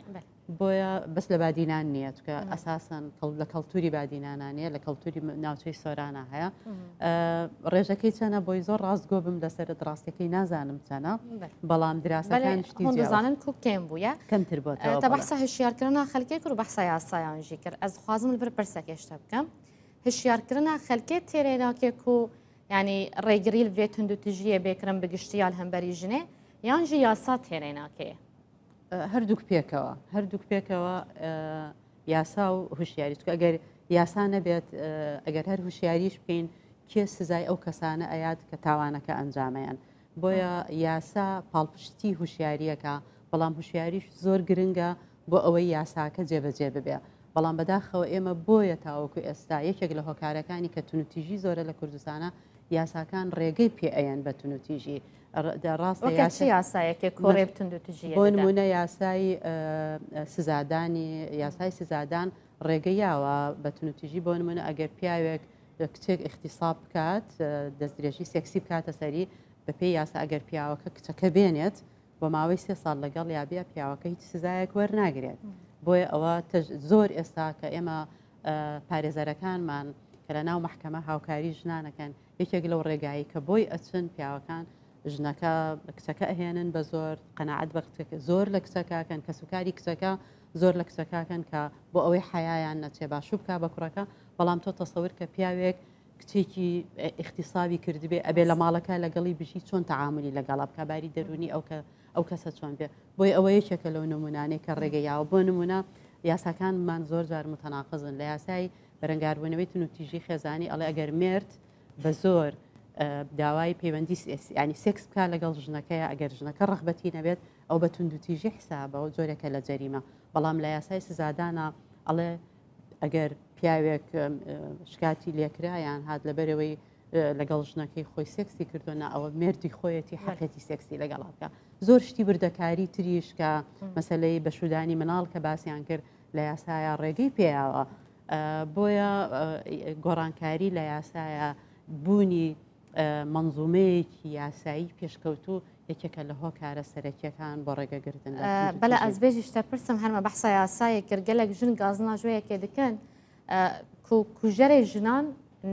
بۆیە بەس لە بادینان نییە چکە ئەساسن لە کەڵتوری بادینانانەیە لە کەڵتوری ناوچەی سۆرانە هەیە ڕێژەکەی چەنە بۆی زۆر ڕاستگۆ بم لەسەرت ڕاستەکەی نازانم چەنە بەڵام دراسەکان شتی دەزانن کو کێم بووە کەمتر بۆتەوە تا بەحسە هشیارکردنا خەلکێک و بەحسە یاسایانژی کرد ئەس خوازم لەبەر پرسەکەشتە بکەم هشیارکردنا خەلکێت تێرێناکێک و ینی ڕێگری بێت هەندووتیژیە بێکرم بگشتیال هەمبەری ژنێ یانژی یاسا تێرێناکەیە هەردووک پێکەوە یاسا و هوشیاری چکە ئەگەر یاسا نەبێت ئەگەر هەر هوشیاریش بکەین کێ سزای ئەو کەسانە ئەیات کە تاوانەکە ئەنجامیان بۆیە یاسا پاڵپشتی هوشیاریەکە بەڵام هوشیاریش زۆر گرنگە بۆ ئەوەی یاساکە جێبەجێ ببێ بەڵام بەداخەوە ئێمە بۆیە تاوەکو ئێستا یەکێک لە هۆکارەکانی کە تونوتیژی زۆرە لە کوردستانە یاساکان ڕێگەی پێئەن بە تونوتیژی یاسایەکە کۆڕێ تونوتیژی بۆ نمونە یاسای سزادان ڕێگەیاوە بە تونوتیژی بۆ نمونە ئەگەر پیاوێک کچێک اختصاب بکات دەستدرێژی سێکسی بکاتە سەری بەپێی یاسا ئەگەر پیاوەکە کچەکە بێنێت بۆ ماوەی 3 ساڵ لەگەڵ یابێ پیاوەکە هیچ سزایەک وەرناگرێت بۆیە ئەوە زۆر ئێستا کە ئێمە پارێزەرەکانمان کە لە ناو محکەمە هاوکاری ژنانەکەن یەکێک لەو ڕێگایی کە بۆی ئەچن پیاوەکان ژنەکە کچەکە ئەهێنن بە زۆر قەنەعەت بە زۆر لە کچەکەکەن کە سوکاری کچەکە زۆر لە کچەکەکەن کە بۆ ئەوەی حیایان نەچێ باشوو بکە بە کوڕەکە بەڵام تۆ تەسەور کە پیاوێک کچێکی اختصابی کردبێ ئەبێ لە ماڵەکە لەگەڵی بژی چۆن تەعاملی لەگەڵا بکە باری دەرونی ئەو کەسە چۆن بێ بۆی ئەوە یەکێکە لەو نمونانەی کە ڕێگەیاوە بۆ نمونە یاساکانمان زۆر جار متەناقزن لە یاسای بەرەنگاربوونەوەی تونوتیژی خێزانی ئەڵێ ئەگەر مرد بە زۆر داوای پەیوەندی ینی سێکس بکە لەگەڵ ژنەکەی ئەگەر ژنەکە ڕغبەتی نەبێت ئەو بە توندوتیژی حسابەوە جۆرێکە لە جەریمە بەڵام لە یاسای سزادانە ئەڵێ ئەگەر پیاوێک شکاتی لێکرایان هات لەبەرەوەی لەگەڵ ژنەکەی خۆی سێکسی کردونا ئەوە مردی خۆیەتی حەقێتی سێکسی لەگەڵاکە زۆر شتی بردەکاری تریش کە مەسلەی بەشودانی مناڵ کە باسییان کرد لە یاسایە ڕێگەی پێیاوە بۆیە گۆڕانکاری لە یاسایە بوونی منزومەیەکی یاسایی پێشکەوتو یەکێکە لە هۆکارە سەرەکیەکان بۆ ڕێگەگرتن بەلە ئەزبێژی شتە پرسم هەرمە بەحسا یاسایە کرد گەلێک ژن گازنا ژوەیەکێ دکن کوژەرێ ژنان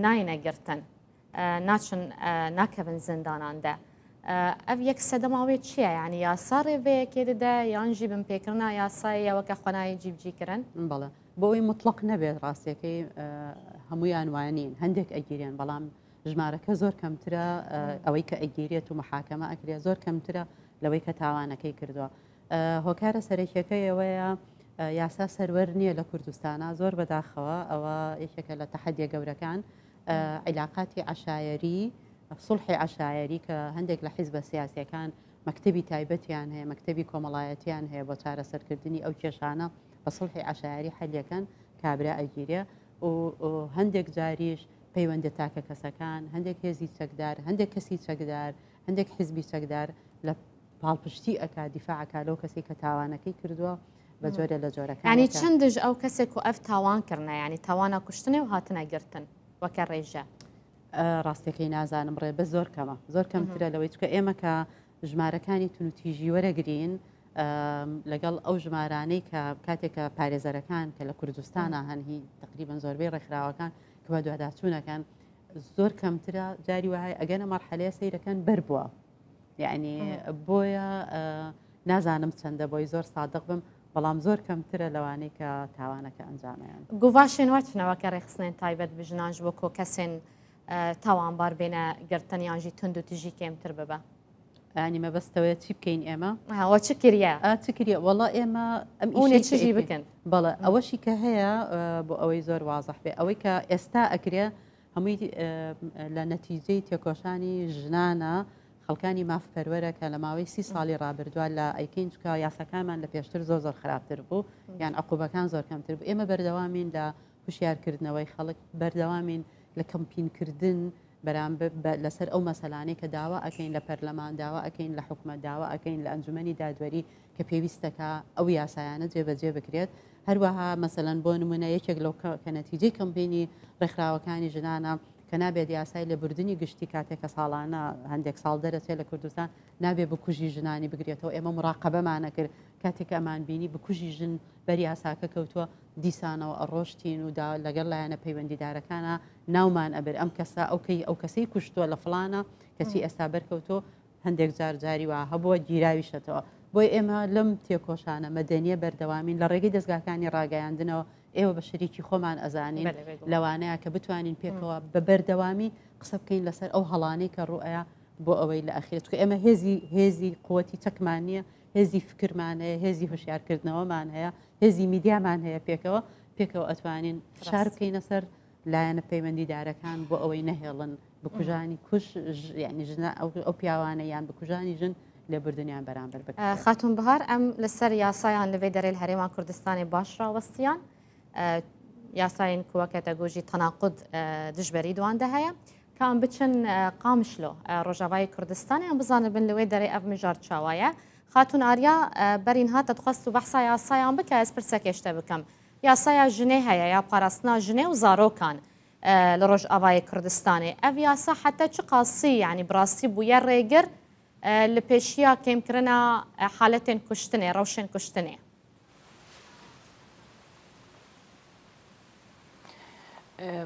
ناینەگرتن ناچن ناکەون زینداناندا ئەف یەک سەدەماوێ چییە یعنی یاسا ڕێڤەیەکێ دەدا یانژی بم پێکردنا یاسایەوەکە خوۆنایی جیبجیکردن بەڵێ بۆەوەی مطلق نەبێت ڕاستیەکەی هەمویان وانین هەندێک ئەگیریان بەڵام ژمارەکە زۆر کەمترە ئەوەی کە ئەگیریێت و محاکەمە ئەکرێ زۆر کەمترە لەوەی کە تاوانەکەی کردووە هۆکارە سەرەکیەکەی ئەوەیە یاسا سەروەر نییە لە کوردستانە زۆر بەداخەوە ئەوە یەکێکە لە تەحەدیە گەورەکان عیلاقاتی عشایری سڵحی عشایری کە هەندێک لە حیزبە سیاسیەکان مەکتەبی تایبەتیان هەیە مەکتەبی کۆمەڵایەتیان هەیە بۆ چارەسەرکردنی ئەو کێشانە بە سڵحی عشایری حەلیەکەن کابرا ئەگیرێ و هەندێک جاریش پەیوەندە تاکە کەسەکان هەندێک هێزی چەکدار هەندێک کەسی چەکدار هەندێک حیزبی چەکدار لە پاڵپشتی ئەکا دیفاعکە لەو کەسی کە تاوانەکەی کردووە بە جۆرە لە جۆرەکان ینی چندش ئەو کەسێک و ئەف تاوانکردە ینی تاوانە کوشتنێ و هاتنە گرتن وەکە ڕێژە ڕاستەکەی نازانم ڕێ بە زۆر کەمە زۆر کەمترە لەوەی چکە ئێمە کە ژمارەکانی تونوتیژی وەرەگرین لەگەڵ ئەو ژمارانەی کە کاتێکە پارێزەرەکان کە لە کوردستانە هەنهی تقریبان زۆربەی ڕێکخراوەکان کە بە دوواداچوونەکان زۆر کەمترە جاری وهای ئەگەنە مەرحەلەیە سەیرەکان بەربووە یعنی بۆیە نازانم چەندە بۆی زۆر سادق بم بەڵام زۆر کەمترە لەوانەی کە تاوانەکە ئەنجامیان گوڤاشێن واتنەوەکە ڕێخستنێن تایبەت بژناش بۆ کۆ کەسێن تاوانبار بێنە گرتنیانژی تند و تژی کێمتر ببە ینی مەبەستەوەی چی بکەین ئێمە ئەوە چ کریە چ کریە وەڵا ئێمە ئەم چی بکەن بەڵێ ئەوەشی کە هەیە بۆ ئەوەی زۆر وازح بێ ئەوەی کە ئێستا ئەکرێ هەمووی لە نەتیجەی تێکۆشانی ژنانە خەڵکانی مافپەروەرە کە لە ماوەی 30 ساڵی ڕابردووە لە ئەیکەین چکە یاساکانمان لە پێشتر زۆر خراپتر بوو یان عقوبەکان زۆر کەمتر بوو ئێمە بەردەوامین لە هوشیارکردنەوەی خەڵک بەردەوامین لە کەمپینکردن لەسەر ئەو مەسەلانەی کە داوا ئەەکەین لە پەرلەمان داوا ئەەکەین لە حکومە داوا ئەەکەین لە ئەنجومەنی دادوەری کە پێویستەکە ئەو یاسایانە جێبەجێ بکرێت هەروەها مەسەلەن بۆ نمونە یەکێک لەو کە نەتیجەی کەمپینی ڕێکخراوەکانی ژنانە کە نابێت یاسای لە بردننی گشتی کاتێکە ساڵانە هەندێک ساڵ دەرەچێت لە کوردستان نابێت بکوژی ژنانی بگرێتەوە ئێمە مراقبەمانە کرد کاتێک ئەمان بینی بکوژی ژن بەری یاساکە کەوتووە دیسانەوە ئەڕۆشتین و لەگەڵ لایەنە پەیوەندیدارەکانە ناومان ئەبێت ئەم کەسە ئەو کەسەی کوشتووە لە فڵانە کەسی ئێستا بەرکەوتۆ هەندێک جاری وا هەبووە گیراویشەتەوە بۆی ئێمە لەم تێکۆشانە مەدەنیە بەردەوامین لە ڕێگەی دەستگاکانی ڕاگەیاندنەوە ئێوە بە شەریکی خۆمان ئەزانین لەوانەیە کە بتوانین پێکەوە بە بەردەوامی قسە بکەین لەسەر ئەو هەڵانەی کە ڕوئەیە بۆ ئەوەی لە ئەخیرێت کە ئێمە هێزی قووەتی چەکمان نییە هێزی فکرمانەیە هێزی هوشیارکردنەوەمان هەیە هێزی میدیامان هەیە پێکەوە ئەتوانین فشار بکەینە سەر لایەنە پەیوەندیدارەکان بۆ ئەوەی نەهێڵن بکوژانی کوش یعنی ژنە ئەو پیاوانە یان بکوژانی ژن لە بردنیان بەرامبەر بکە خاتون بەهار ئەم لەسەر یاسایان لەوێ دەرێت هەرێما کوردستانی باشڕاوەستیان یاساین کووەکەتە گۆژی تەناقود دژبەری دواندا هەیە کام بچن قامشلۆ ڕۆژاوای کوردستانی ئەم بزانە بن لەوێ دەرێ ئەف مژار چاوایە خاتون ئاریا بەرین هاتە دخواست و بەحسا یاسایان بکە ئەس پرسەکێشتە بکەم یاسایا ژنێ هەیە یا پاراستنا ژنێ و زارۆکان لە ڕۆژئاوای کوردستانی ئەف یاسا حتى چ قاسی یعنی براستی بووە ڕێگر لە پێشیە کێمکردنا حالەتێن کوشتنێ ڕەوشێن کوشتنێ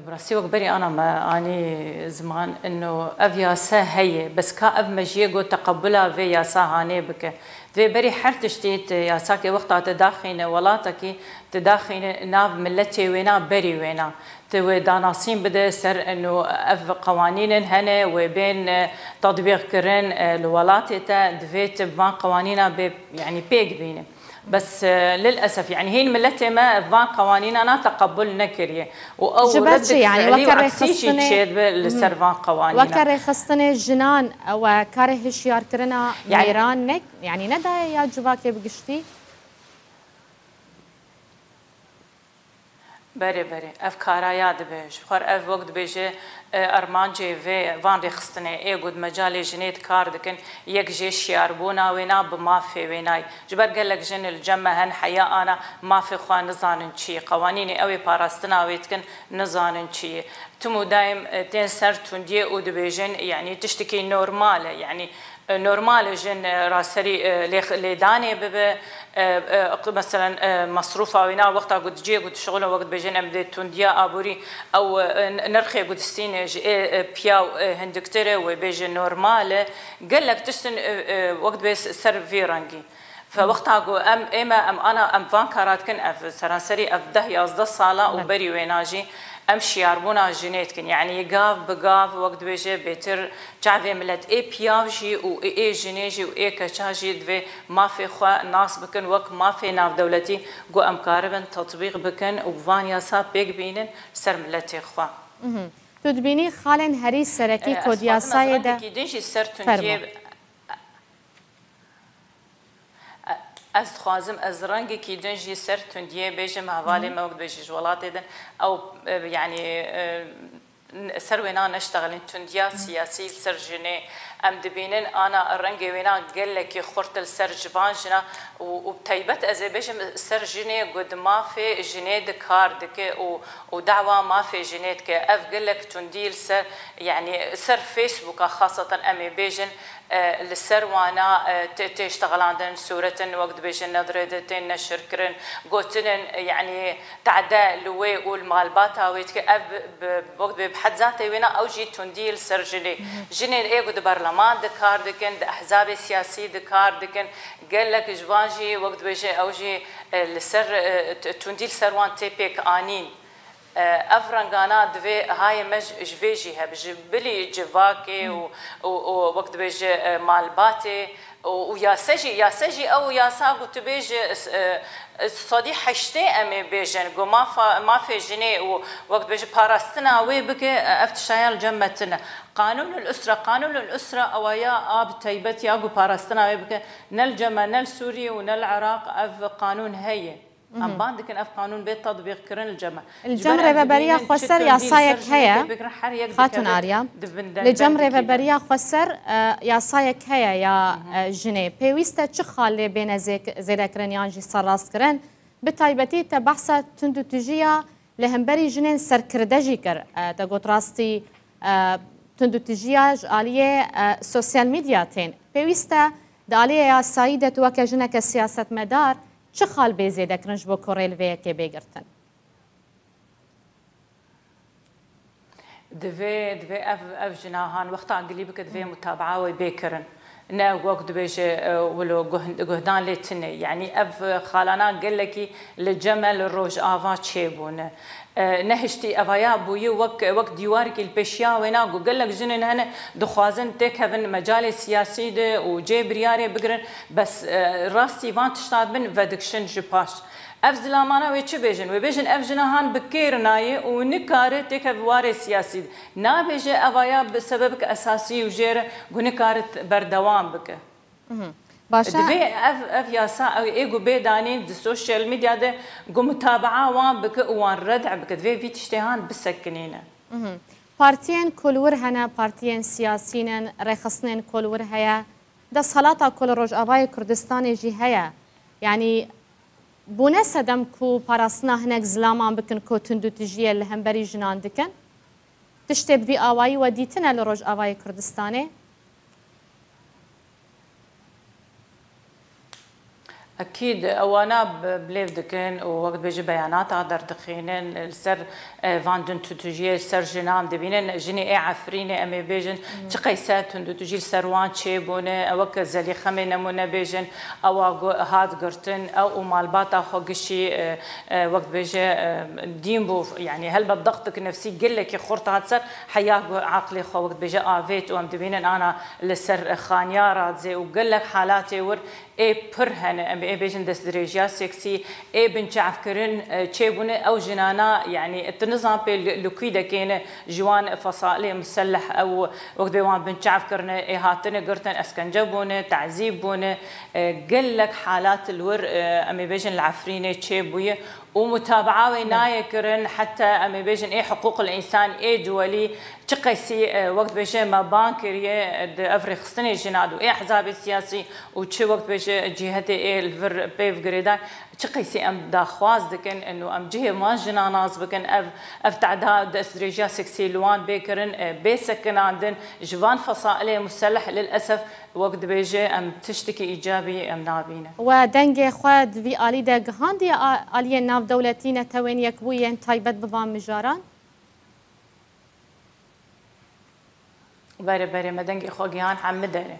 براسي وقبري أنا ما أني زمان إنه أفياسا هي بس كأب مجيء تقبلها في ياسا هاني بك في بري حرتشتيت ياساك وقتها تداخين ولاتك تداخين ناف ملتي وينا بري وينا تو داناسين بده سر إنه أف قوانين هنا وبين تطبيق كرن الولات تا دفيت بان قوانينا يعني بيج بينه بس للاسف يعني هي ملتي ما فان قوانين انا تقبل نكريه او جبرت يعني وكره خصني لسرفان قوانين وكره خصني الجنان وكره هشيار كرنا ايران نك يعني ندا يا جواكي بقشتي بري اف كارا ياد بيج بخار اف وقت بيجي ارمان جي في فان رخصتني اي قد مجالي جنيت كار دكن يك جي شياربونا وينا بما في ويناي جبر قال لك جن الجمه هن حياه انا ما في خوان نزانن شي قوانيني اوي باراستنا ويتكن نزانن شي تمو دايم تين سرتون دي ود بيجن يعني تشتكي نورمال يعني نورمال جن راسري لداني بب مثلا مصروف وينا وقت قد جي قد شغله وقت بيجن ام تنديا ابوري او نرخي قد ستين بياو هندكتره وبيجن نورمال قال لك تشتن وقت بيس سر فيرانجي فوقتها قو ام انا فان كارات كن اف سرانسري اف ده يازده صاله وبري ويناجي امشي ياربونا جينيتكن يعني يقاف بقاف وقت بيجي بيتر جعفي ملت اي بياوجي و اي جينيجي و اي كشاجي دفي ما في خوا ناس بكن وك ما في ناف دولتي قو امكاربن تطبيق بكن وفان ياسا بيك بينن سر ملتي خوا تدبيني خالن هري سركي كود ياساي ده كيدنجي سر تنجيب از خوازم از رنگی کی دنجی سر تندیه بیشم حوالی ما وقت بیشش ولات دن او يعني سر وينا نشتغل تنديا سياسي سر جني ام دبينن انا الرنجي وينا قال لك خرت السر جبانجنا وبتيبت ازبيشم سر جني قد ما في جني دكار دك ودعوه ما في جنيتك اف قال لك تنديل سر يعني سر فيسبوك خاصه امي بيجن للسر وانا تشتغل عندن صورة وقت بيجن نظرتين نشر كرن قوتن يعني تعدى لوي والمالبات هاويتك اف وقت بحد ذاته وينا او جي تنديل سر جني جني ايه قد برلمان دكار دكن احزاب سياسي دكار دكن قال لك جوانجي وقت بيجي او جي للسر تنديل سروان تيبيك انين افرانغانا دفي هاي مج جفيجي بجبلي جواكي ووقت بيجي مالباتي ويا سجي او يا ساقو تبيجي صديق حشتي امي بيجن قو ما في جني ووقت بيجي باراستنا وي بك افتشايل جمتنا قانون الاسره او يا اب تيبت يا قو باراستنا وي بك نل جما نل سوريا ونل العراق اف قانون هي ام باندك اف قانون بيت تطبيق كرن الجمره ببريه خسر يا صايك هيا خاتون اريا الجمره ببريه خسر يا صايك هيا يا جني بيويستا تشخال بين زيركرنيان جي صراس كرن بتايبتي تبحث تندو تجيا لهمبري جنين سركردجي كر تقول راستي تندو تجيا عليه سوشيال ميديا تين بيويستا داليه يا سايده وكجنك سياسه مدار چه خال بیزی دکرنج با کوریل وی که بگرتن؟ دوی اف جناهان وقتا قلیب که دوی متابعه و بیکرن نه وقت بیشه ولو جهدان لیتنه یعنی اف خالانا قل لکی لجمل روج آوا چه بونه نهشتي افايا بوي وقت ديوارك البشيا ويناغو قال لك جنن هنا دخوازن تكهن مجال سياسي ده وجي برياري بقرن بس راستي فان تشتاد بن فدكشن جباش افزلامانا ويتش بيجن وبيجن افجنهان بكيرناي ونكاره تكه واري سياسي نا بيجي افايا بسببك اساسي وجيره ونكاره بردوام بك باشا دفي اف ياسا ايغو بيداني دي السوشيال ميديا ده قو متابعه وان بك وان ردع بك دفي في تشتهان بسكنينه بارتيين كلور هنا بارتيين سياسيين رخصنين كلور هيا ده صلاة كل روج اباي كردستان جي هيا يعني بونه سدم كو باراسنا هناك زلامان بكن كو تندو تجيه لهمبري جنان دكن تشتي بفي اواي وديتنا لروج اباي كردستاني أكيد أوانا بليف دكين ووقت بيجي بيانات عدر دخينين السر فاندن تتجي السر جنام دبينين جني إيه عفريني أمي بيجن تقيسات تندو تجي السروان تشيبونه أو كزلي خمي نمونا بيجن أو هاد قرتن أو مالباتا خوغشي وقت بيجي ديمبو يعني هل بضغطك نفسي قل لك خورت هاتسر حياه عقلي خو وقت بيجي آفيت وام دبينين أنا السر خانيارات زي وقل لك حالاتي ور پر هن ام بیشن دست درجه سکسی بنچعف کرن چه بونه او جنانا يعني النظام لوكيدا كان جوان فصائل مسلح او وقت بيوان بنچعف کرن هاتن قرتن اسكنجبونه تعذيبونه قال لك حالات الور ام بیشن العفرينه چه بويه ومتابعة وعناية كرن حتى أمي بيجن إيه حقوق الإنسان إيه دولي تقيسي وقت بيجن ما بانكرية أفريق سنة جناد وإيه أحزاب السياسي وشي وقت بيجن جهة إيه الفر بيف جريدان تقيسي أم داخواز دكن إنه أم جهة ما جناناز بكن أف تعداد استراتيجية سكسي لوان بيكرن بيسكن عندن جوان فصائل مسلح للأسف وقت بيجي أم تشتكي إيجابي أم نابينه ودنگ خواد في آلی ده گهاندی آلی ناف دولتین توین یک بوین تایبت بوان مجاران؟ باري ما دنگ خو جهان حمدني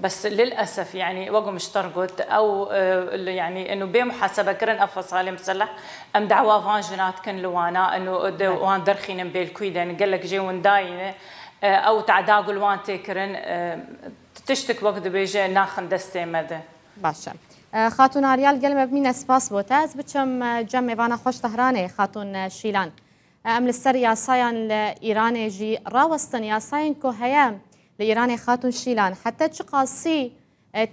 بس للأسف يعني وقوا مشترقت أو يعني إنه بمحاسبة كرن أفصال مسلح أم دعوة فانجنات كن لوانا إنه وان درخين بالكويدن قال لك جيون داينة أو تعداقل وان تكرن تشتك وقت بيجي ناخن دستي مدى باشه خاتون آریال گلم بمین اسپاس بوده از بچم جمع وانا خوش تهرانه خاتون شیلان ام لسر یاسایان لإيران جي راوستن یاساین که هیا لإيران خاتون شیلان حتی چه قاسی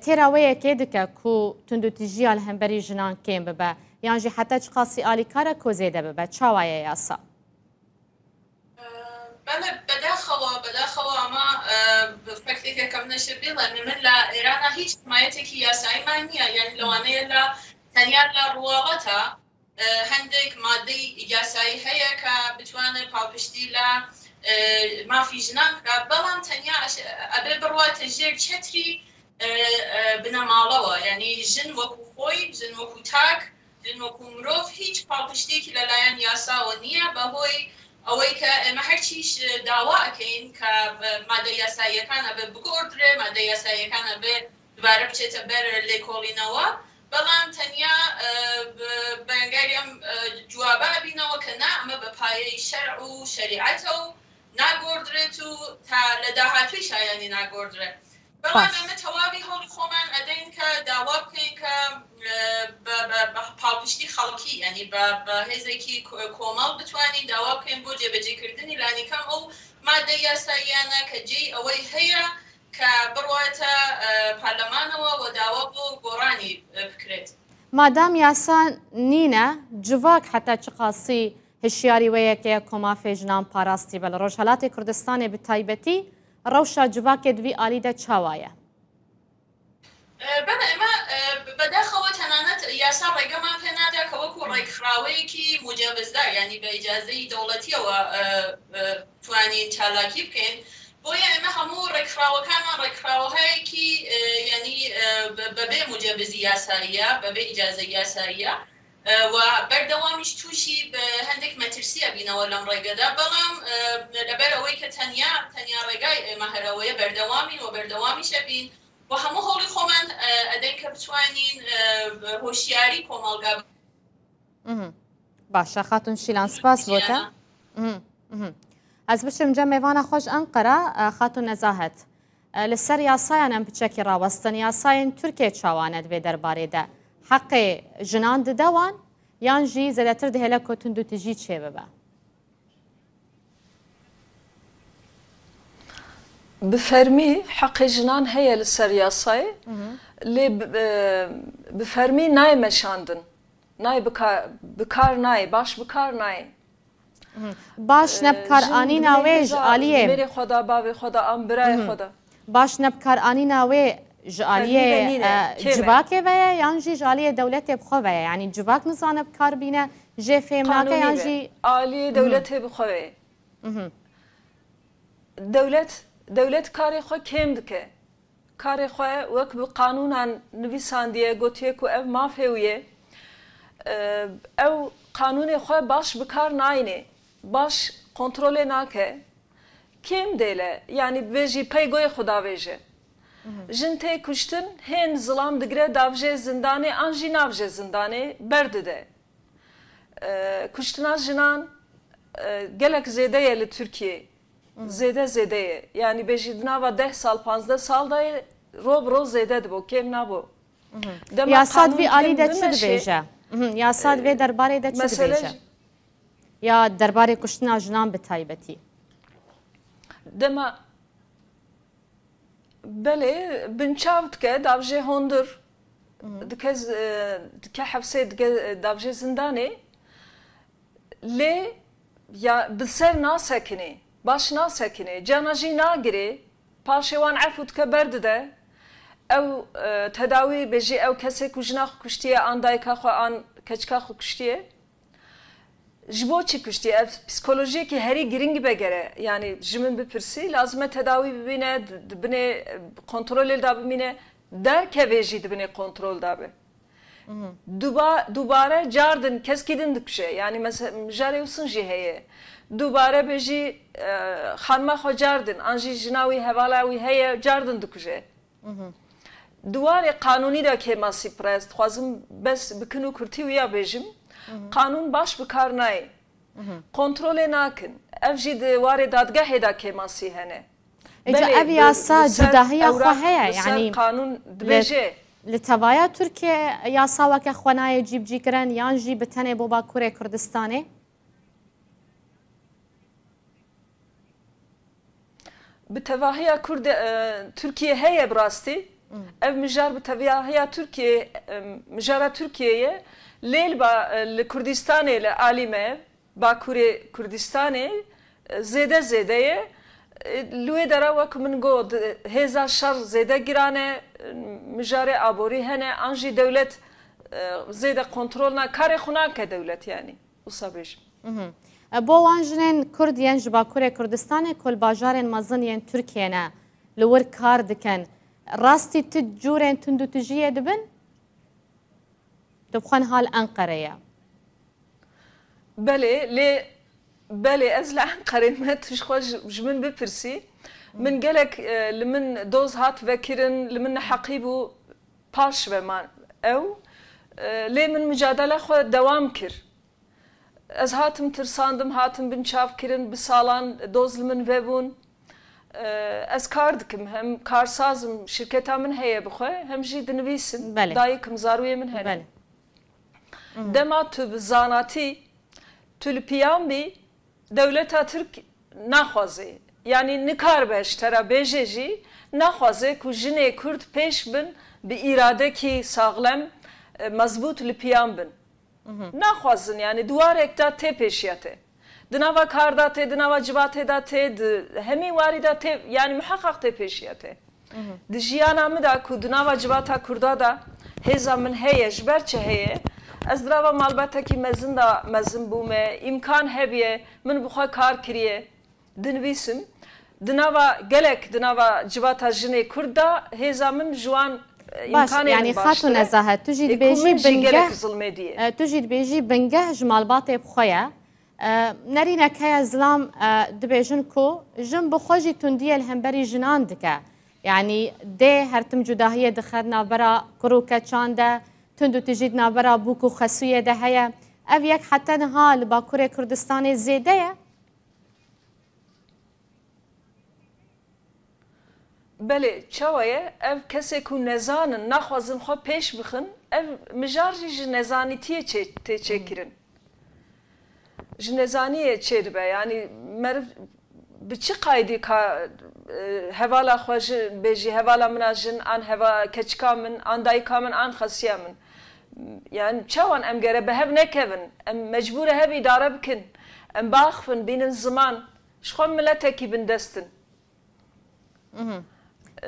تراویه که دکه که تندو تجیال هم بری جنان کم ببه یعنی حتی چه قاسی آلی کاره که زیده ببه چاوایه یاسا بداخەوە ئەمە فەکتێکەکەم نەشبیڵە من لە ئێرانە هیچ حمایەتێکی یاساییمان نییە یان لەوانەیە لە تەنیا لە ڕواڵەتە هەندێک مادەی یاسایی هەیە کە بتوانێت پاڵپشتی لە مافی ژنان بکە بەڵام تەنیا ئەبێ بڕواتە ژێر چەتری بنەماڵەوە یعنی ژن وەکو خۆی ژن وەکو تاک ژن وەکو مرۆڤ هیچ پاڵپشتێکی لەلایەن یاساوە نییە بەهۆی ئەوەی کە ئێمە هەرچیش داوا ئەکەین کە مادە یاساییەکانە بێ بگۆڕدرێ مادە یاساییەکانە بێ دوبارە بچێتە بەر لێکۆڵینەوە بەڵام تەنیا بەنگاری ئەم جوابە بینەوە کە نا ئەمە بە پایەی شەرع و شەریعەتە و ناگۆڕدرێت و تا لە داهاتووی شایانی ناگۆڕدرێت بەڵام ئێمە تەواوی هەوڵی خۆمان ئەدەین کە داوا بکەین کە پاڵپشتی خەڵکی ینی بە هێزێکی کۆمەڵ بتوانین داوا بکەین بۆ جێبەجێکردنی لانیکەم ئەو مادە یاساییانە کە جێی ئەوەی هەیە کە بڕواتە پارلەمانەوە و داوا بۆ گۆڕانی بکرێت مادام یاسا نینە جوواک حتا چ قاسی هشیاری وەیەکەیە کۆمافێ ژنان پاراستی بە لە ڕۆژهەڵاتی کوردستانی بە تایبەتی ڕەوشە جوواکێ دوی ئالیدە چاوایە ئێمە بەداخەوە تەنانەت یاسا ڕێگەمان پێ نادە کە وەکو ڕێکخراوەیەکی موجەبزدا ینی بە ئیجازەی دەوڵەتیەوە توانین چالاکی بکەین بۆیە ئێمە هەموو ڕێکخراوەکانمان ڕێکخراوەهەیەکی ینی بەبێ موجەبزی یاساییە بەبێ ئیجازە یاساییە و بەردەوامیش تووشی بە هەندێک مەترسیە بینەوە لەم ڕێگەدا بەڵام لەبەر ئەوەی کە تەنیا ڕێگای ئێمە هەرەوەیە بەردەوامین و بەردەوامیشە بین و هەموو هەوڵی خۆمان ئەدەین کە بتوانین هۆشیاری کۆمەڵگا باشە خاتون شیلان سپاس بۆتە ئەس بچم جە میێوانە خۆش ئەنقەرە خاتون نەزاهەت لەسەر یاسایان ئەم بچەکی ڕاوەستن یاسایên تورکێ چاوانە دەبێ دەربارەیدا حەقێ ژنان ددەوان یان ژی زەدەتر دەهێلە کۆتون و تژی چێ ببە بفەرمی حەقی ژنان هەیە لەسەر یاسای لێ بفەرمی نای مەشاندن نای بکار نای باش بکار نای باش نەبکارانی ناوێژ ئالیێ مێری خۆدا باوێ خۆدا ئەم برای خۆدا باش نەبکارانی ناوێ ژالیێ جوواکێ بەیە یانژی ژالیە دەولەتێ بخۆبەیە ینی جوواک نزانە بکار بینە ژێ فێمناکە یانژی ئالیێ دەولەتێ بخۆوێ دەولەت کاری خۆ کێم دکە کاری خۆ وەک بە قانونان نویساندیە گوتیەک و ئەو مافێویە ئەو قانونی خۆ باش بکار ناینێ باش کۆنترۆلێ ناکە کێم دێلە یعنی بێژی پەیگۆی خوداوێژە ژن تێ کوشتن هێن زڵام دگرێ داڤژێ زندانێ ئانژی ناڤژێ زندانێ بەرددە کوشتنا ژنان gelek zêdeye li Tirkiye zêde zêdeye yani bêjî di nava 10 sal 15 sal de rob roz zêde dibû kêm nabû یاساد وی ئالیدە چ دبێژە یاساد وێ دەربارەیدا چ دبێژە یا دەربارەی کوشتنا ژنان بە تایبەتی دەما بەێ بنچاو دکە داژێ هۆندر دکە حەفسێ داژێ زندانێ لێ بسەر ناسەکنێ باش ناسەکنێ جانەژی ناگرێ پاشێوان عەفو دکە بەرددە ئەو تەداوی بێژێ ئەو کەسێک و ژنا کوشتیە ئان دایکاخوا ئان کەچکا خو کوشتیە ji bo çi kuştiye ev psikolojiyekî herî giring vegere yani ji min bipirsî lazim e tedawî bibîne dibine kontrolê da bimîne derkevê jî dibine kontrol da be dubare cardin keskî din dikuşe yani mesela jarê wî jî heye dubare be jî xanma xwe cardin an jî jina wî hevala wî heye cardin dikuje duwarê qanûnî da kêmasî pres dixwazim bes bikin û kurtî wî ya bêjim قانون باش بکار نایه کنترل ناکن اف جی دواره دادگاه دا کماسی هنه اجا اف یاسا جداهی خو هيا يعني قانون دبیجه لتوایا ترکیه یاسا وکه خوانای جیب جی کرن یان جی بتنه بو باکوره کردستانه بتواهی کرد ترکیه هيا براستی ev mijar bi teviya Türkiye mijara Türkiye'ye lêl li Kurdistanê li Alîme Bakurê Kurdistanê zêde zêdeye li wê dera wek min got hêza şer zêde girane mijarê aborî hene an jî dewlet zêde kontrol na karê xwe nake dewlet yani wisa bêjim bo wan jinên Kurd yên ji Bakurê Kurdistanê kolbajarên mezin yên Tirkiyeyê li wir kar dikin راستي تجورين تندو تجيه دبن دبخان هال أنقرة بله أزل أنقرة ما تشخوش جمن ببرسي من قالك لمن دوز هات فكرن لمن حقيبو باش بمان أو لي من مجادلة خو دوام كر از هاتم ترساندم هاتم بنشاف كرن بسالان دوز لمن وبون از کار دکم هم کارسازم شرکتا من هەیە بخۆ هم جی دنویسن دایکم زارویە من هەیە دەما تو بزاناتی تو لپیان بی دەولەتا ترک ناخوازێ yani nikar beştera bêjê naxwaze ku jinê Kurd pêş bin bi îradekî saxlem mezbût li piyan bin naxwazin yani duwarek da tê pêşiya te دناوا کار داته دناوا جوات داته همی واری داته یعنی محقق ته پیشیته دجیانا مدا کو دناوا جواتا کردا دا هزا من هیه جبر چه هیه از دراوا مالباتا کی مزن دا مزن بومه امکان هبیه من بخوا کار کریه دنویسم دناوا گلک دناوا جواتا جنه کردا هزا من جوان امکان يعني خاطو نزاهه تجي بيجي بنجه تجي بيجي بنجه جمال باطي بخويا نرينك هيا زلام دبيجن كو جن بخوجي تندية الهمبري جنان دكا يعني دي هرتم جداهية دخلنا برا كروكا چاندا تندو تجيدنا برا بوكو خسوية ده هيا أبيك حتى نها لباكوري كردستاني زيدية بله چاوية اف كسي كو نزان نخوازن خو پیش بخن اف مجارجي نزاني تيه چكرن جنزانیه چه به یعنی مرد به چه قایدی که هوالا خوش بیجی هوالا من جن آن هوا کچکا من آن دایکا من آن خسیا من یعنی چوان ام گره به هف نکون ام مجبور هف اداره بکن ام باخفن بین زمان شخون ملته کی بندستن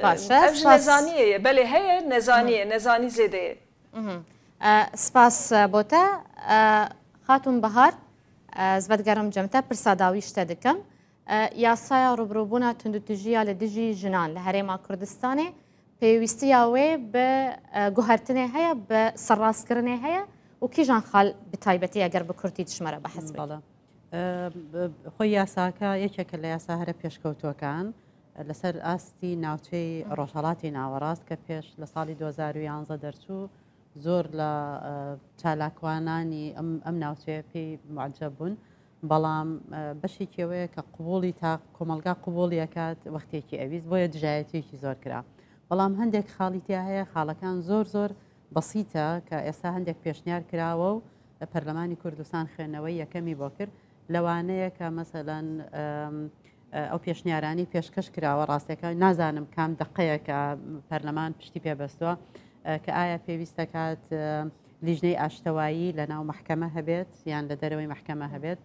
باشه نزانیه بله هی نزانی زیده سپاس بوته خاتون بهار زبدگرم جمتا پرساداویشت دکم یاسایا روبروبونا تندوتجیا لدیجی جنان لهرما کردستانه پیوستیا وی به گوهرتنه هیا به سراسکرنه هیا و کی جان خال بتایبتی اگر بکرتی تشمره بحث بله خو یاساکا یکیک ل یاسا هر پیشکوتوکان لسر استی ناوچی روشالاتی ناوراست که پیش لسالی 2011 درچو زۆر لە چالاکوانانی ئەم ناوچەیە پێی معجب بوون بەڵام بەشێکەوەیە کە قوبوڵی تا کۆمەلگا قوبوڵیەکات وەختێکی ئەویست بۆیە دژایەتێکی زۆر کرا بەڵام هەندێک خاڵیتیا هەیە خاڵەکان زۆر بەسیتە کە ئێستا هەندێک پێشنیار کراوە و لە پەرلەمانی کوردستان خوێندنەوەی یەکەمی بۆ کرد لەوانەیە کە مەسەلەن ئەو پێشنیارانی پێشکەش کراوە ڕاستەکە نازانم کام دقەیە کە پەرلەمان پشتی پێبەستووە کە ئایا پێویستە کات لیژنەی ئاشتەوایی لە ناو محکەمە هەبێت یان لە دەرەوەی محکەمە هەبێت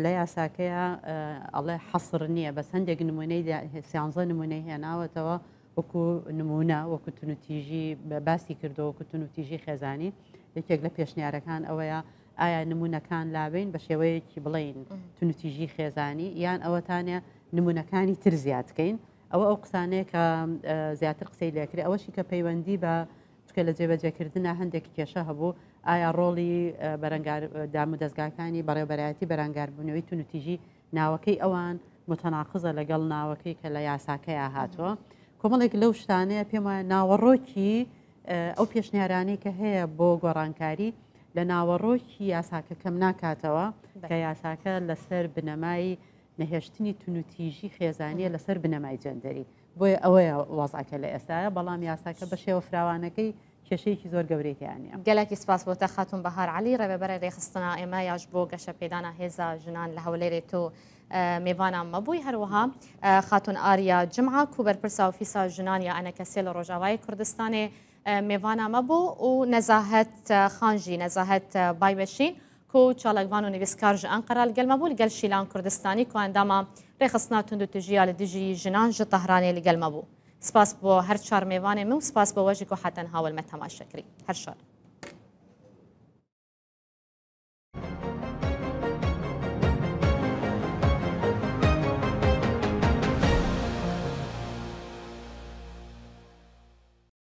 لە یاساکەیە ئەڵێ حەسر نییە بەس هەندێک نمونەی سیانزە نمونەی هێناوەتەوە وەکو نمونە وەکو تونوتیژی باسی کردو وەکو تونوتیژی خێزانی یەکێک لە پێشنیارەکان ئەوەیە ئایا نمونونەکان لابین بە شێوەیەکی بڵین تونوتیژی خێزانی یان ئەوەتانە نمونونەکانی تر زیادکەین ئەو قسانەیە کە زیاتر قسەی لێکری ئەوەشی کە پەیوەندی بە چکە لە جێبەجێکردنە هەندێک کێشە هەبوو ئایا ڕۆڵی دام و دەستگاکانی بەڕێوەبەرایەتی بەرەنگاربوونەوەی تونوتیژی ناوەکەی ئەوان متەناقزە لەگەڵ ناوەکەی کە لە یاساکەیە هاتووە کۆمەڵێک لەو شتانەیە پێم وایە ناوەڕۆکی ئەو پێشنیارانەی کە هەیە بۆ گۆڕانکاری لە ناوەڕۆکی یاساکە کەم ناکاتەوە کە یاساکە لەسەر بنەمای نەهێشتنی تونوتیژی خێزانیە لەسەر بنەمای جەندەری بۆیە ئەوەیە وازعکە لە ئێستاە بەڵام یاساکە بە شێوە فراوانەکەی کێشەیەکی زۆر گەورەیانە گەلێکی سپاس بۆتە خاتون بەهار علی ڕێبەبەرە ڕێخستنا ئێمە یاش بۆ گەشە پێدانە هێزا ژنان لە هەولێرێت و میوانە مەبووی هەروەها خاتون ئاریا جمعە کو بەرپرسا ئۆفیسا ژنان یا ئەنەکەسێ لە ڕۆژاوای کوردستانی میوانە مەبوو و نەزاهەت خانجی نەزاهەت بایبەشین کو چاڵکوان و نویسکار ji Ankara li gel mebû li gel Şîlan Kurdistanî ku endama rêxistina tundûtijiya li dijî jinan ji Tehranê li gel mebû. Spas bo her çar mêvanê min û spas bo we jî ku heten hawil me temaşe kirî. Her şar.